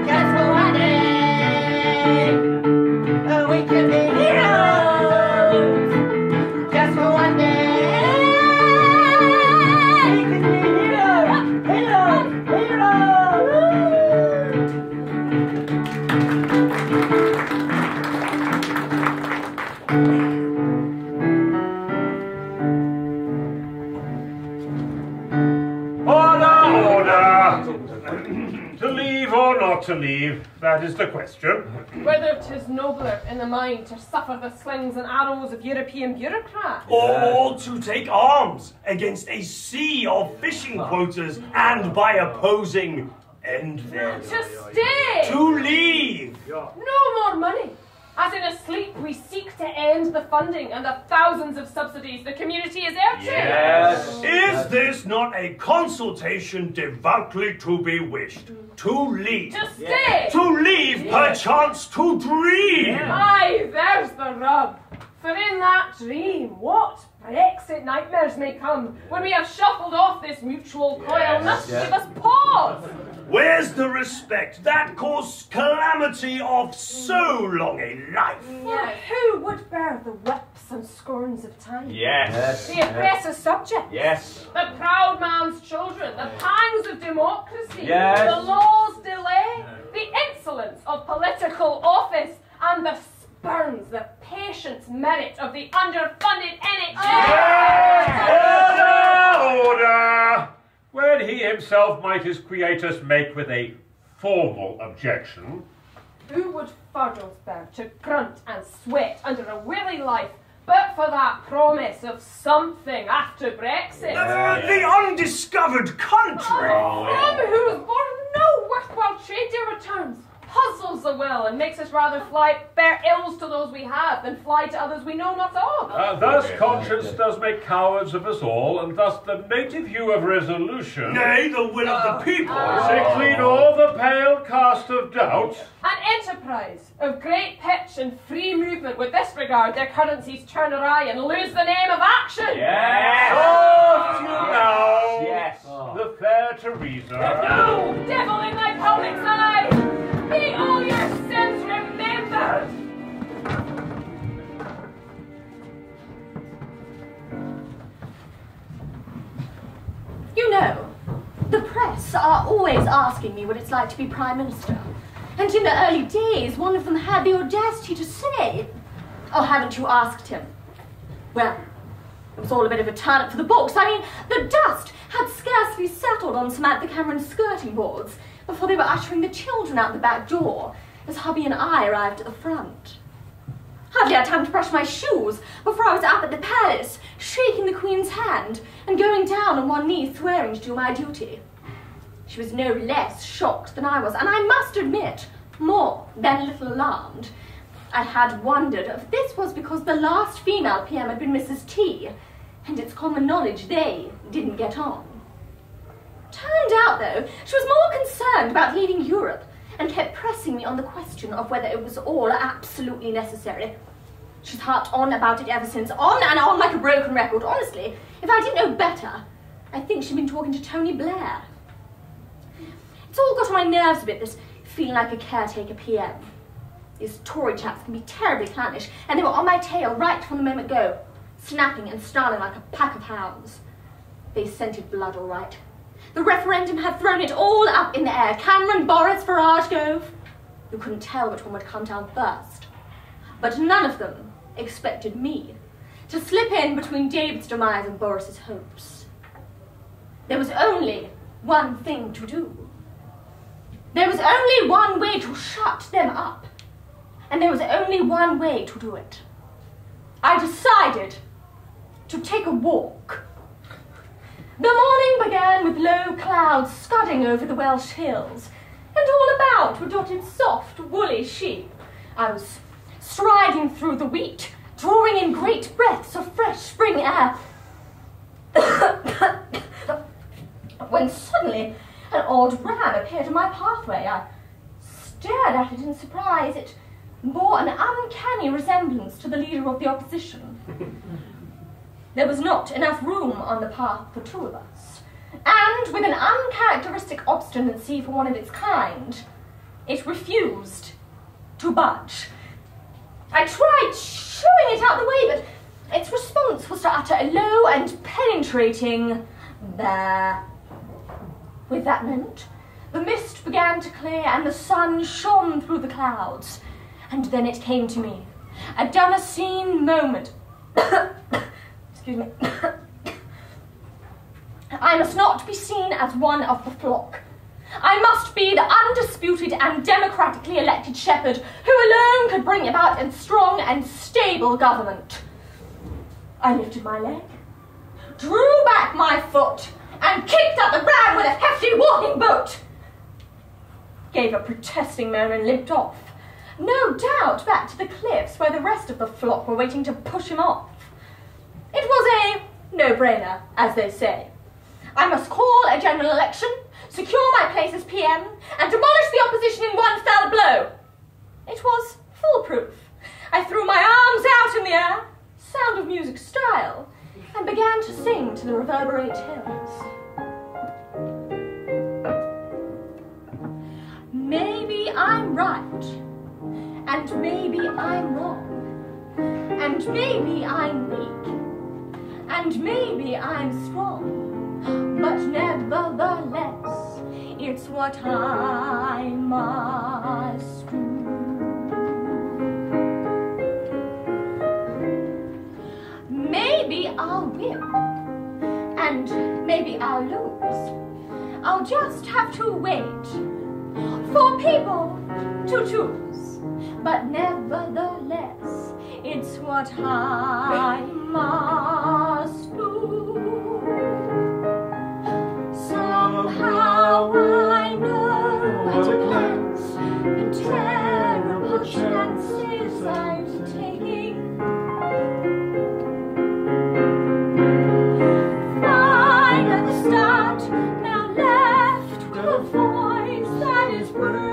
just for one day. We can be heroes just for one day. We can be heroes, heroes, To leave or not to leave, that is the question. Whether 'tis nobler in the mind to suffer the slings and arrows of European bureaucrats, Or to take arms against a sea of fishing quotas and by opposing end them. to stay, To leave. no more money. As in a sleep, we seek to end the funding and the thousands of subsidies the community is empty. Yes. Is this not a consultation devoutly to be wished? To leave. To stay. To leave, perchance to dream. Aye, there's the rub. For in that dream, what Brexit nightmares may come when we have shuffled off this mutual coil must give us pause. Where's the respect that caused calamity of so long a life? For who would bear the whips and scorns of time? Yes. The oppressor's subject. Yes. The proud man's children. The pangs of democracy. Yes. The law's delay. The insolence of political office. And the spurns, the patience merit of the underfunded NHS. Order! When he himself might his creators make with a formal objection. Who would Fardelsberg to grunt and sweat under a weary life but for that promise of something after Brexit? The undiscovered country. From whose border no worthwhile trade deal returns. Puzzles the will and makes us rather bear ills to those we have than fly to others we know not of. Thus conscience does make cowards of us all, and thus the native hue of resolution, nay, the will of the people, say clean all the pale cast of doubt. An enterprise of great pitch and free movement would disregard their currencies turn awry and lose the name of action. Yes! Soft you now! Yes. The fair Teresa. No! Devil in thy public's eye! Be all your sins remembered! You know, the press are always asking me what it's like to be Prime Minister. And in the early days, one of them had the audacity to say, "Oh, haven't you asked him?" Well, it was all a bit of a turn-up for the books. I mean, the dust had scarcely settled on Samantha Cameron's skirting boards before they were ushering the children out the back door as hubby and I arrived at the front. Hardly had time to brush my shoes before I was up at the palace, shaking the Queen's hand and going down on one knee swearing to do my duty. She was no less shocked than I was, and I must admit, more than a little alarmed. I had wondered if this was because the last female PM had been Mrs. T, and it's common knowledge they didn't get on. Turned out, though, she was more concerned about leaving Europe and kept pressing me on the question of whether it was all absolutely necessary. She's harped on about it ever since, on and on like a broken record. Honestly, if I didn't know better, I think she'd been talking to Tony Blair. It's all got on my nerves a bit, this feeling like a caretaker PM. These Tory chaps can be terribly clannish, and they were on my tail right from the moment go, snapping and snarling like a pack of hounds. They scented blood all right. The referendum had thrown it all up in the air. Cameron, Boris, Farage, Gove. You couldn't tell which one would come down first. But none of them expected me to slip in between David's demise and Boris's hopes. There was only one thing to do. There was only one way to shut them up. And there was only one way to do it. I decided to take a walk. The morning began with low clouds scudding over the Welsh hills, and all about were dotted soft, woolly sheep. I was striding through the wheat, drawing in great breaths of fresh spring air, when suddenly an odd ram appeared in my pathway. I stared at it in surprise. It bore an uncanny resemblance to the leader of the opposition. There was not enough room on the path for two of us, and with an uncharacteristic obstinacy for one of its kind, it refused to budge. I tried shooing it out of the way, but its response was to utter a low and penetrating "bah." With that moment, the mist began to clear and the sun shone through the clouds. And then it came to me, a Damascene moment. Excuse me. I must not be seen as one of the flock. I must be the undisputed and democratically elected shepherd who alone could bring about a strong and stable government. I lifted my leg, drew back my foot, and kicked up the ground with a hefty walking boot. Gave a protesting moan and limped off, no doubt back to the cliffs where the rest of the flock were waiting to push him off. It was a no-brainer, as they say. I must call a general election, secure my place as PM, and demolish the opposition in one fell blow. It was foolproof. I threw my arms out in the air, Sound of Music style, and began to sing to the reverberate hills. Maybe I'm right, and maybe I'm wrong, and maybe I'm weak, and maybe I'm strong, but nevertheless, it's what I must do. Maybe I'll win, and maybe I'll lose. I'll just have to wait for people to choose, but nevertheless, it's what I must do. Somehow I know at a glance the terrible chances I'm taking. Fine at the start, now left with a voice that is breathing.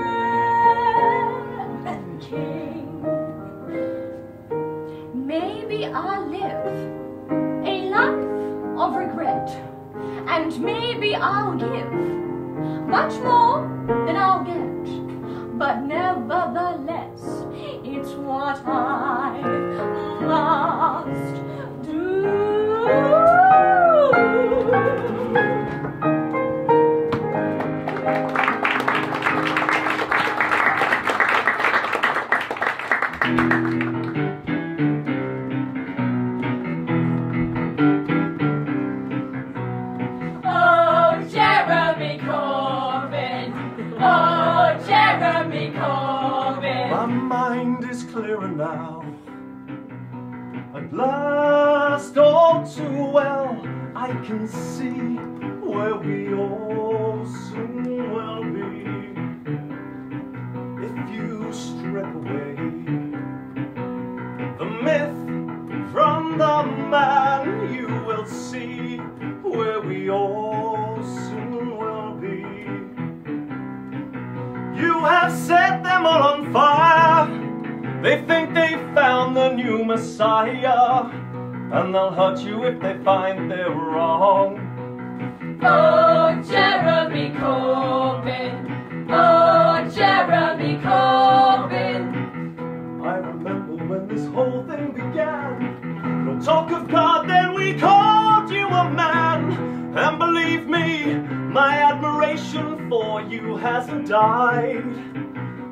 Maybe I'll live a life of regret, and maybe I'll give much more than I'll get, but nevertheless, it's what I must do. Clearer now. At last, all too well, I can see where we all soon will be. If you strip away the myth from the man, you will see where we all soon will be. You have set them all on fire. They think they found the new Messiah, and they'll hurt you if they find they're wrong. Oh, Jeremy Corbyn. Oh, Jeremy Corbyn. I remember when this whole thing began. No talk of God, then we called you a man. And believe me, my admiration for you hasn't died.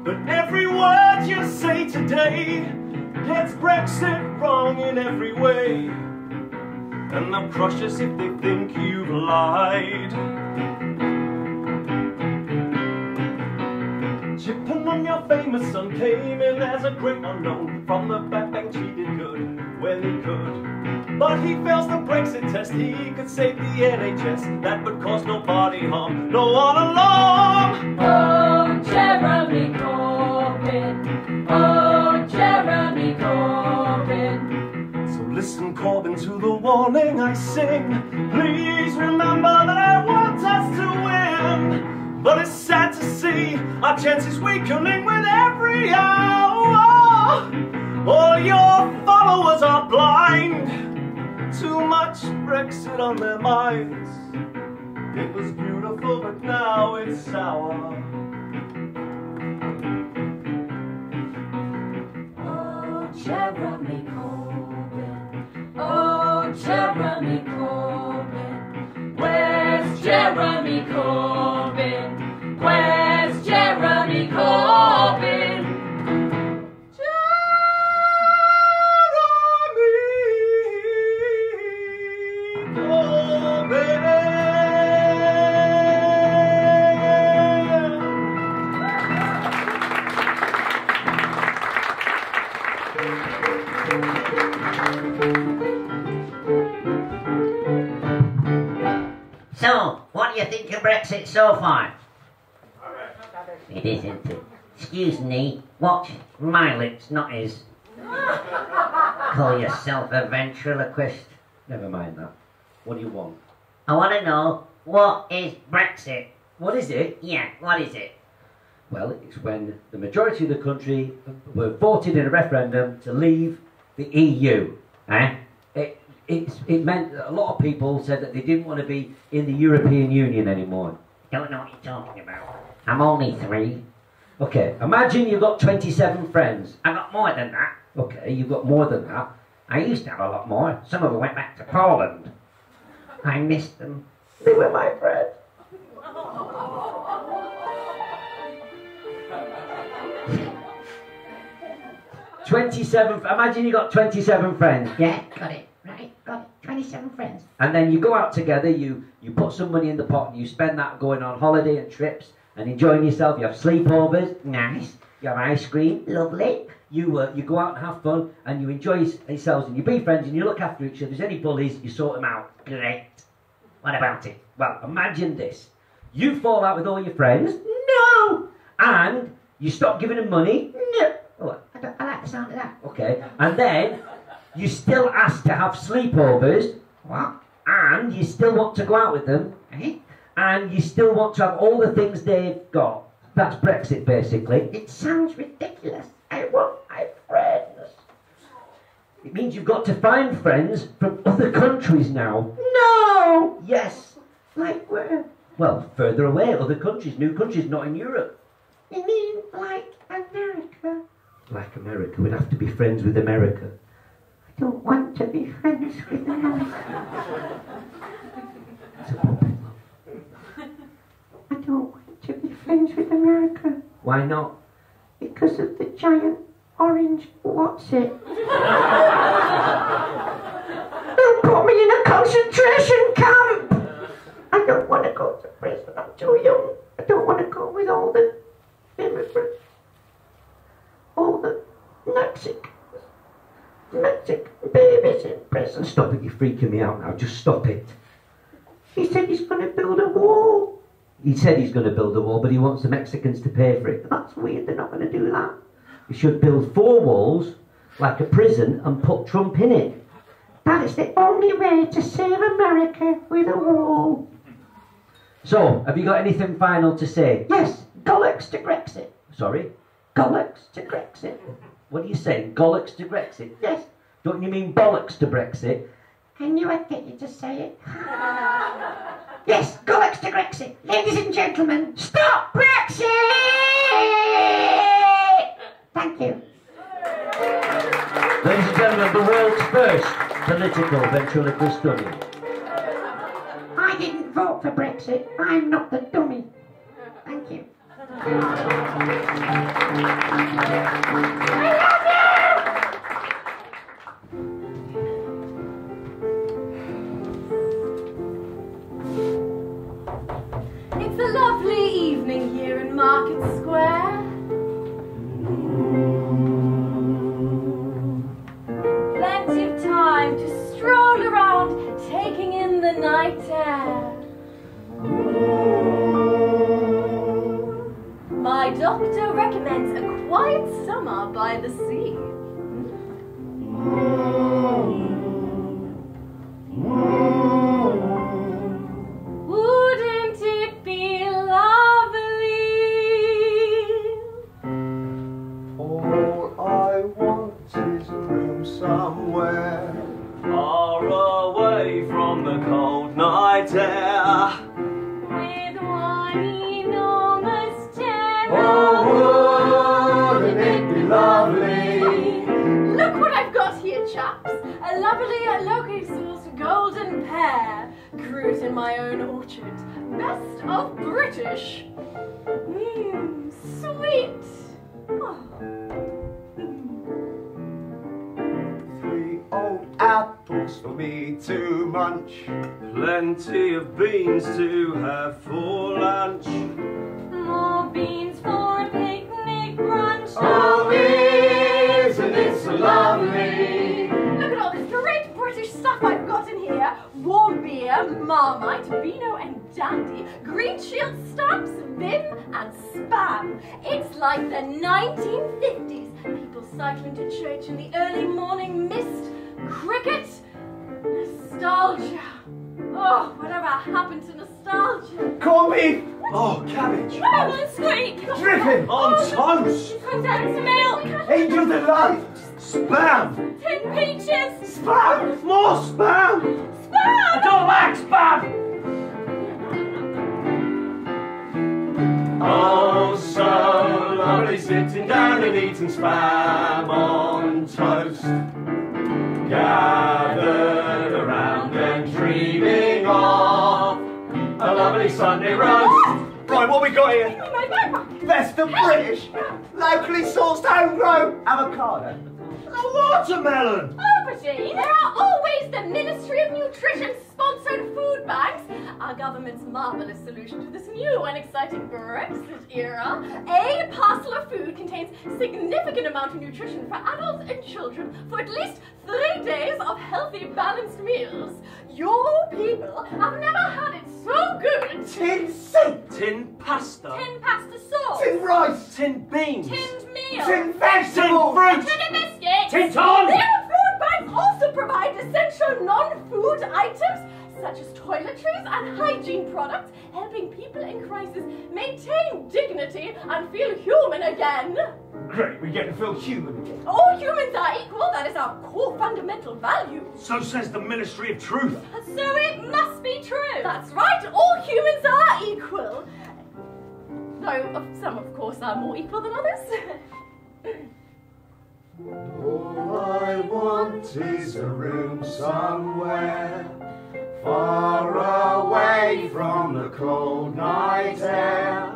But every word you say today gets Brexit wrong in every way. And they'll crush us if they think you've lied. Chipping on your famous son came in as a great unknown. From the backbench he did good when he could. But he fails the Brexit test. He could save the NHS. That would cause nobody harm, no one alarm. Oh, Jeremy Corbyn. Oh, Jeremy Corbyn. So listen, Corbyn, to the warning I sing. Please remember that I want us to win. But it's sad to see our chances weakening with every hour. All your followers are blind. Too much Brexit on their minds. It was beautiful, but now it's sour. Oh, Jeremy Corbyn. Oh, Jeremy Corbyn. Where's Jeremy Corbyn? Where's Jeremy Corbyn? So, what do you think of Brexit so far? It isn't it? Excuse me, watch my lips, not his. Call yourself a ventriloquist. Never mind that. What do you want? I want to know, what is Brexit? What is it? Yeah, what is it? Well, it's when the majority of the country were voted in a referendum to leave the EU. It meant that a lot of people said that they didn't want to be in the European Union anymore. Don't know what you're talking about. I'm only 3. Okay, imagine you've got 27 friends. I got more than that. Okay, you've got more than that. I used to have a lot more. Some of them went back to Poland. I missed them. They were my friends. 27, imagine you got 27 friends. Yeah, got it. Right, got it. 27 friends. And then you go out together, you put some money in the pot and you spend that going on holiday and trips and enjoying yourself. You have sleepovers. Nice. You have ice cream. Lovely. You go out and have fun and you enjoy yourselves and you be friends and you look after each other. If there's any bullies, you sort them out. Great. What about it? Well, imagine this. You fall out with all your friends. No! And you stop giving them money. No. Oh, I like the sound of that. Okay. And then you still ask to have sleepovers. What? And you still want to go out with them. Eh? And you still want to have all the things they've got. That's Brexit, basically. It sounds ridiculous. I want my friends. It means you've got to find friends from other countries now. No! Yes. Like where? Well, further away, other countries, new countries, not in Europe. You mean like America? Like America, we'd have to be friends with America. I don't want to be friends with America. It's a puppet. I don't want to be friends with America. Why not? Because of the giant orange what's-it. They'll put me in a concentration camp. I don't want to go to prison. I'm too young. I don't want to go with all the immigrants. All the Mexican babies in prison. Stop it, you're freaking me out now. Just stop it. He said he's going to build a wall. He said he's going to build a wall, but he wants the Mexicans to pay for it. That's weird, they're not going to do that. We should build 4 walls, like a prison, and put Trump in it. That is the only way to save America, with a wall. So, have you got anything final to say? Yes, Gollocks to Brexit. Sorry? Gollocks to Brexit. What are you saying? Gollocks to Brexit? Yes. Don't you mean bollocks to Brexit? I knew I'd get you to say it. Yes, go extra Brexit. Ladies and gentlemen, stop Brexit! Thank you. Ladies and gentlemen, the world's first political ventriloquist study. I didn't vote for Brexit. I'm not the dummy. Thank you. I love you! It's a lovely evening here in Market Square. Plenty of time to stroll around, taking in the night air. My doctor recommends a quiet summer by the sea. Wouldn't it be lovely? All I want is a room somewhere far away from the cold night air. With one enormous chair. Oh, wouldn't it be lovely? Look what I've got here, chaps. A lovely, locally sourced golden pear. Grew it in my own orchard. Best of British. Sweet. Oh. 3 old apples for me to munch. Plenty of beans to have for lunch. More beans for a picnic brunch. Oh, isn't it so lovely? Look at all this great British stuff I've got in here. Warm beer, Marmite, Beano and Dandy, Green Shield stamps, Vim and Spam. It's like the 1950s. People cycling to church in the early morning mist. Cricket. Nostalgia. Oh, whatever happened to nostalgia? Corned beef! Oh, cabbage! Lemon squeak! Dripping on toast! Condensed milk! Angel delight! Spam! Tin peaches! Spam! More spam! Spam! I don't like spam! Oh, so lovely sitting down and eating spam on toast. Gathered around and dreaming of a lovely Sunday roast. Right, what we got here? My backpack! Best of British, locally sourced homegrown avocado. A watermelon! Aubergine! There are always the Ministry of Nutrition sponsored food banks. Our government's marvellous solution to this new and exciting Brexit era. A parcel of food contains significant amount of nutrition for adults and children for at least 3 days of healthy, balanced meals. Your people have never had it so good. Tin soup! Tin pasta! Tin pasta sauce. Tin rice! Tin beans! Tinned meal. Tin vegetables! Tin fruit! Tin biscuits. Tin ton! Their food banks also provide essential non-food items such as toiletries and hygiene products, helping people in crisis maintain dignity and feel human again. Great, we get to feel human again. All humans are equal, that is our core fundamental value. So says the Ministry of Truth. So it must be true. That's right, all humans are equal. Though some, of course, are more equal than others. All I want is a room somewhere far away from the cold night air,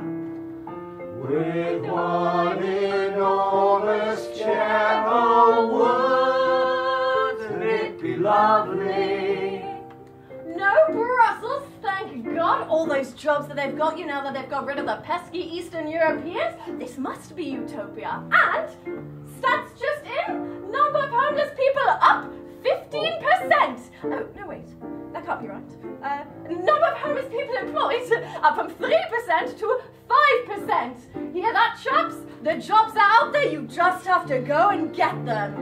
with one enormous chair. Oh, wouldn't it be lovely? No Brussels, thank God. All those jobs that they've got you now that they've got rid of the pesky Eastern Europeans. This must be utopia. And stats just in, number of homeless people up 15%. Oh, no, wait. That can't be right. Number of homeless people employed up from 3% to 5%. Hear that, chaps? The jobs are out there. You just have to go and get them.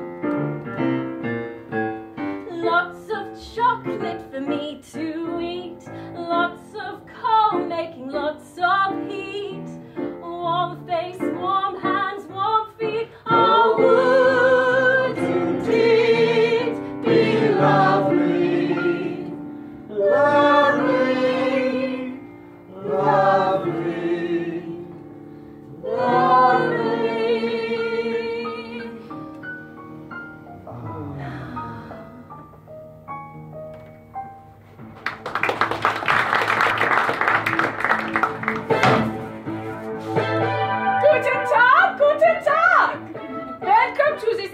Lots of chocolate for me to eat. Lots of coal making lots of heat. Warm face, warm hands, warm feet. Oh, wouldn't it be lovely?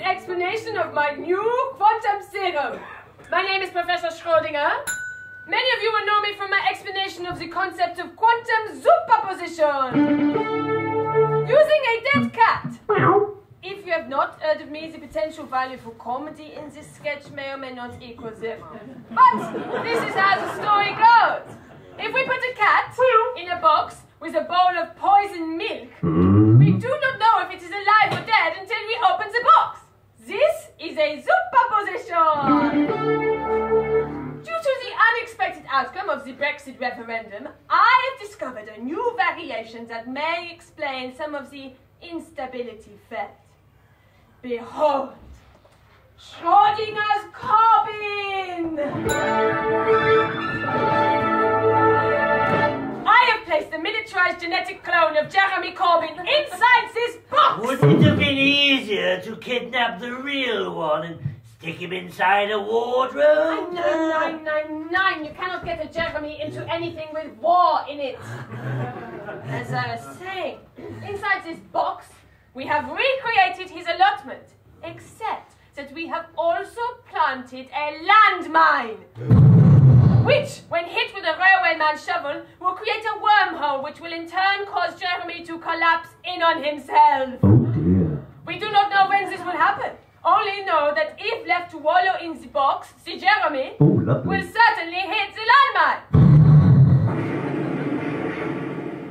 explanation of my new quantum serum. My name is Professor Schrödinger. Many of you will know me from my explanation of the concept of quantum superposition. Using a dead cat. If you have not heard of me, the potential value for comedy in this sketch may or may not equal zero. But this is how the story goes. If we put a cat in a box with a bowl of poisoned milk, we do not know if it is alive or dead until we open the box. This is a superposition. Due to the unexpected outcome of the Brexit referendum, I have discovered a new variation that may explain some of the instability felt. Behold, Schrödinger's carbine! I have placed the miniaturized genetic clone of Jeremy Corbyn inside this box! Wouldn't it have been easier to kidnap the real one and stick him inside a wardrobe? 999. You cannot get a Jeremy into anything with war in it. As I was saying, inside this box, we have recreated his allotment, except that we have also planted a landmine, which, when hit with a railwayman's shovel, will create a wormhole which will in turn cause Jeremy to collapse in on himself. Oh dear. We do not know when this will happen. Only know that if left to wallow in the box, the Jeremy will certainly hit the landmine.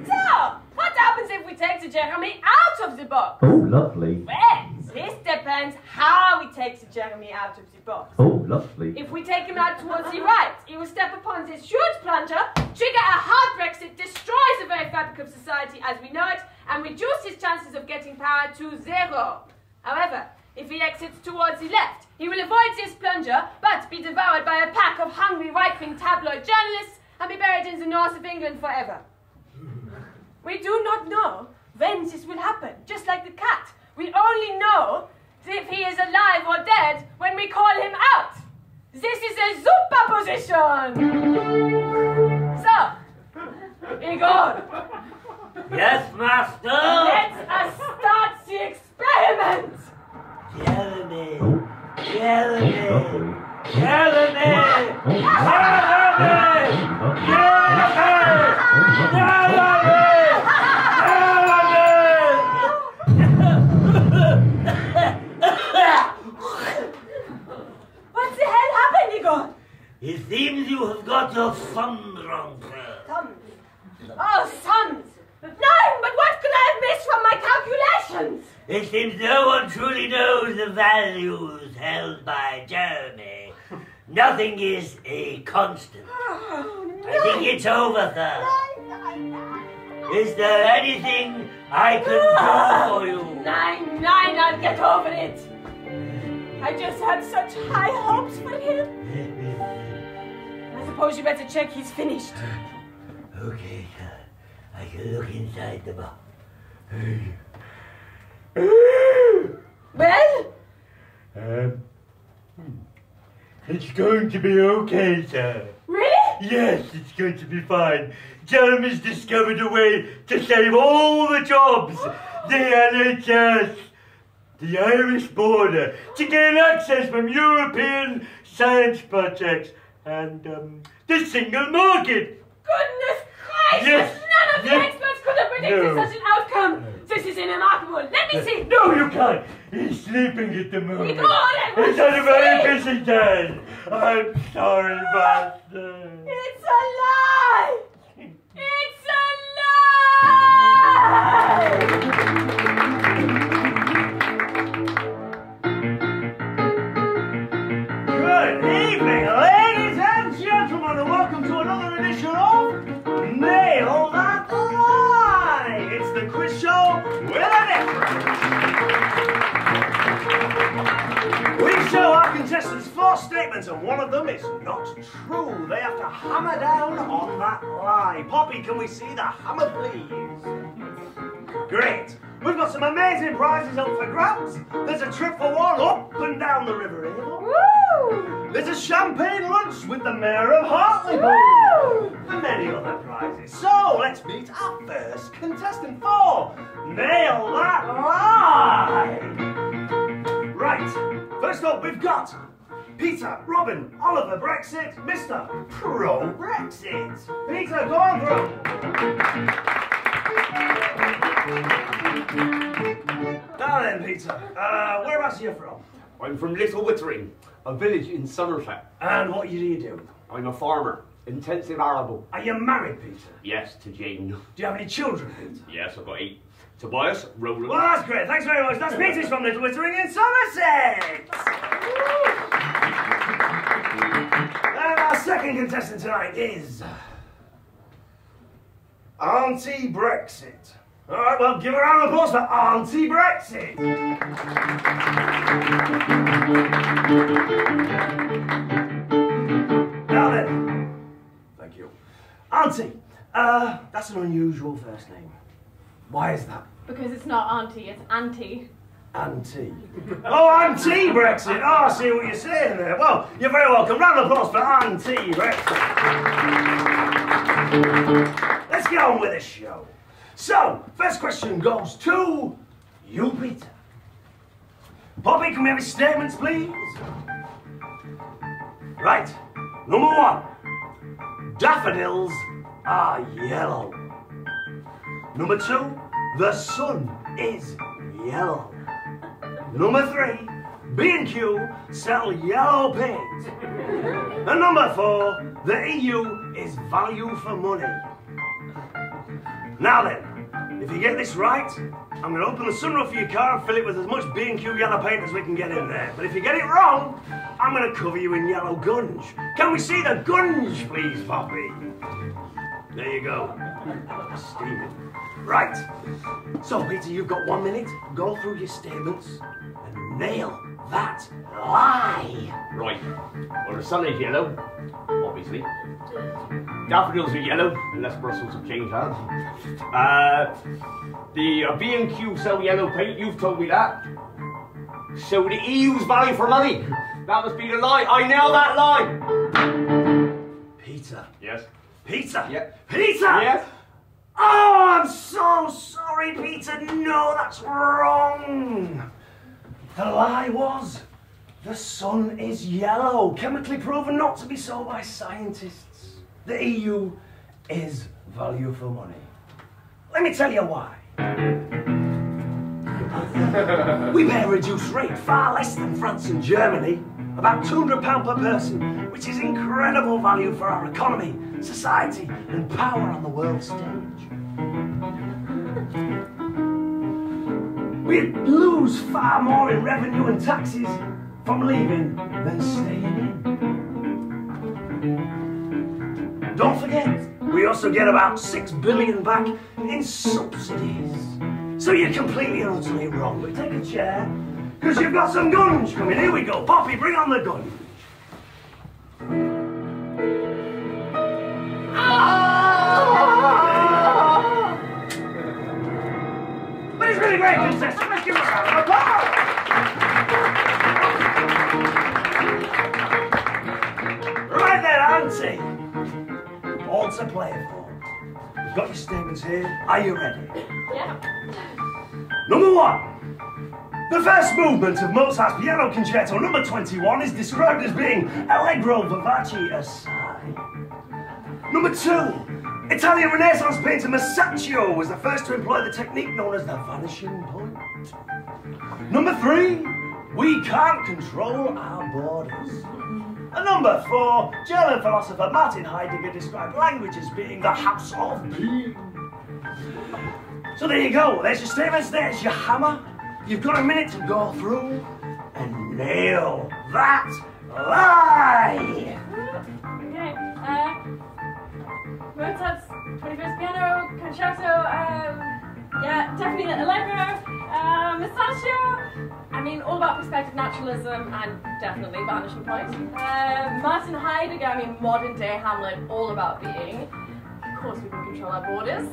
So, what happens if we take the Jeremy out of the box? Oh, lovely. Well, this depends how we take the Jeremy out of the box. Oh, lovely. If we take him out towards the right, he will step upon this huge plunger, trigger a hard Brexit, destroys the very fabric of society as we know it, and reduce his chances of getting power to zero. However, if he exits towards the left, he will avoid this plunger, but be devoured by a pack of hungry right-wing tabloid journalists and be buried in the north of England forever. We do not know when this will happen, just like the cat. We only know if he is alive or dead when we call him out. This is a superposition. So, Igor. Yes, master. Let us start the experiment. Jeremy. Jeremy. Lovely. Jeremy. What the hell happened, Igor? It seems you have got your son drunk. Sons. Oh, sons. No, but what could I have missed from my calculations? It seems no one truly knows the values held by Jeremy. Nothing is a constant. I think it's over, sir. Is there anything I can do for you? 9, I'll get over it. I just had such high hopes for him. I suppose you better check he's finished. Okay, sir. I can look inside the box. Well? It's going to be okay, sir. Really? Yes, it's going to be fine. Jeremy's discovered a way to save all the jobs. The NHS, the Irish border, to gain access from European science projects, and the single market. Goodness gracious! Yes. None of the experts could have predicted such an outcome. This is remarkable. Let me see. No, you can't. He's sleeping at the moment. Igor, I want He's had to a very see. busy day. I'm sorry, master. It's a lie! It's a Good evening, ladies and gentlemen, and welcome to another edition of Nail That Lie! It's the quiz show with a difference. We show our contestants 4 statements, and one of them is not true. They have to hammer down on that lie. Poppy, can we see the hammer, please? Great. We've got some amazing prizes up for grabs. There's a trip for one up and down the River Avon. Woo! There's a champagne lunch with the Mayor of Hartlepool. And many other prizes. So let's meet our first contestant for Nail That Lie. Right. First up, we've got Peter, Robin, Oliver, Brexit, Mr. Pro-Brexit. Peter, go on through. Now then, Peter, whereabouts are you from? I'm from Little Wittering, a village in Somerset. And what do you do? I'm a farmer, intensive arable. Are you married, Peter? Yes, to Jane. Do you have any children, Peter? Yes, I've got 8. Tobias, Roland. Well, that's great. Thanks very much. That's Peter's from Little Wittering in Somerset. And our second contestant tonight is Auntie Brexit. All right, well, give a round of applause for Auntie Brexit. Now then, thank you. Auntie, that's an unusual first name. Why is that? Because it's not auntie, it's auntie. Auntie. Oh, Auntie Brexit. Oh, I see what you're saying there. Well, you're very welcome. Round of applause for Auntie Brexit. Let's get on with the show. So, first question goes to you, Peter. Poppy, can we have his statements, please? Right. Number 1. Daffodils are yellow. Number 2. The sun is yellow. Number 3. B&Q sell yellow paint. And number 4. The EU is value for money. Now then, if you get this right, I'm going to open the sunroof of your car and fill it with as much B&Q yellow paint as we can get in there. But if you get it wrong, I'm going to cover you in yellow gunge. Can we see the gunge, please, Poppy? There you go. Steaming. Right. So, Peter, you've got 1 minute. Go through your statements and nail that lie. Right. Well, the sun is yellow, obviously. Daffodils are yellow, unless Brussels have changed hands. The B&Q sell yellow paint, you've told me that. So the EU's value for money. That must be the lie. I nailed that lie. Peter. Yes. Peter. Yeah. Peter. Yes. Oh, I'm so sorry, Peter. No, that's wrong. The lie was the sun is yellow, chemically proven not to be so by scientists. The EU is value for money. Let me tell you why. We pay a reduced rate, far less than France and Germany, about £200 per person, which is incredible value for our economy, society, and power on the world stage. We lose far more in revenue and taxes from leaving than staying in. Don't forget, we also get about $6 billion back in subsidies. So you're completely and utterly wrong, but take a chair, because you've got some gunge coming. Here we go. Poppy, bring on the gunge. But it's really great, contestant. Let's give her a round of applause. Right then, Auntie. All to play for. We've got your statements here. Are you ready? Yeah. Number 1. The first movement of Mozart's Piano Concerto number 21 is described as being allegro vivace assai. Number 2. Italian Renaissance painter Masaccio was the first to employ the technique known as the vanishing point. Number 3. We can't control our borders. And number 4, German philosopher Martin Heidegger described language as being the house of being. So there you go, there's your statements, there's your hammer. You've got a minute to go through and nail that lie. Okay, Mozart's 21st Piano Concerto, yeah, definitely Allegro, Masaccio. I mean, all about perspective naturalism and definitely vanishing point. Martin Heidegger, I mean, modern day Hamlet, all about being. Of course, we can control our borders.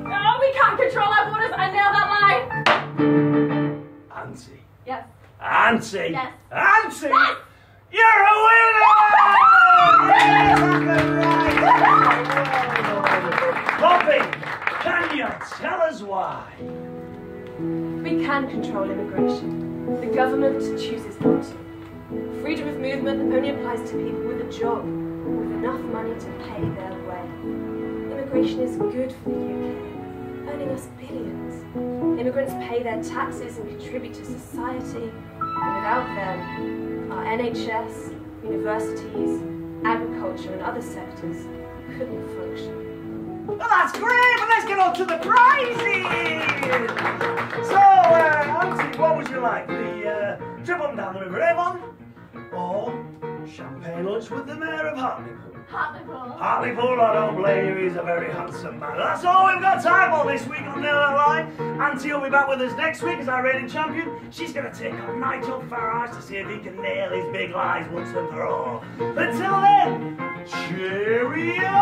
No, we can't control our borders. I nailed that lie. Auntie. Yes. Auntie. Yes. Auntie. Yes. You're a winner! Poppy, can you tell us why? can control immigration. The government chooses not to. Freedom of movement only applies to people with a job, with enough money to pay their way. Immigration is good for the UK, earning us billions. Immigrants pay their taxes and contribute to society, and without them, our NHS, universities, agriculture and other sectors couldn't function. Well, that's great, but let's get on to the prizes! So, Auntie, what would you like? The trip on down the River Avon? Or champagne lunch with the Mayor of Hartlepool? Hartlepool. Hartlepool, I don't blame you, he's a very handsome man. That's all we've got time for this week on Nail That Line. Auntie will be back with us next week as our reigning champion. She's going to take on Nigel Farage to see if he can nail his big lies once and for all. Until then, cheerio!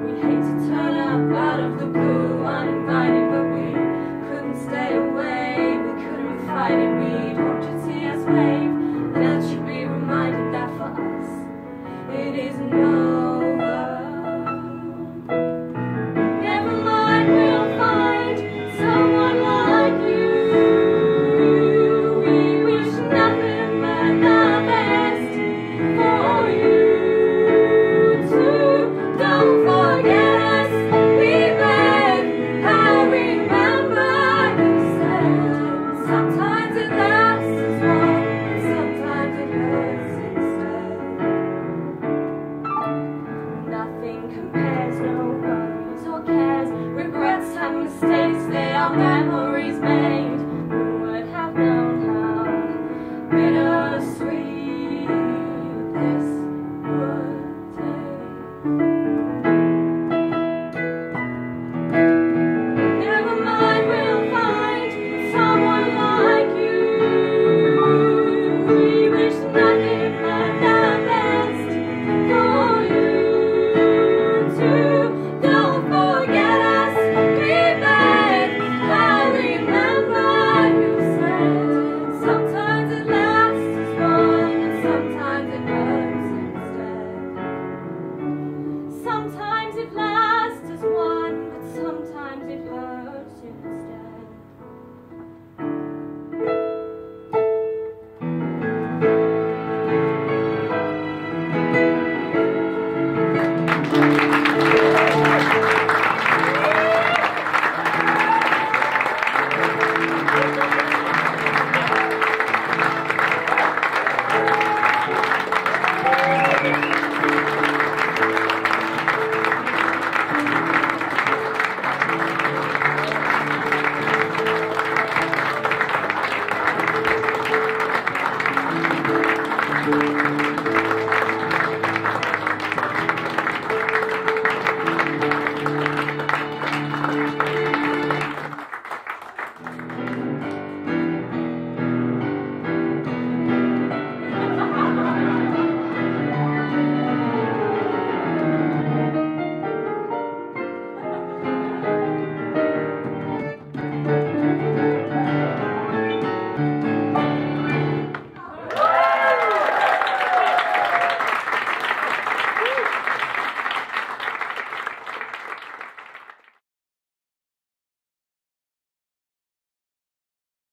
We hate to turn up out of the blue.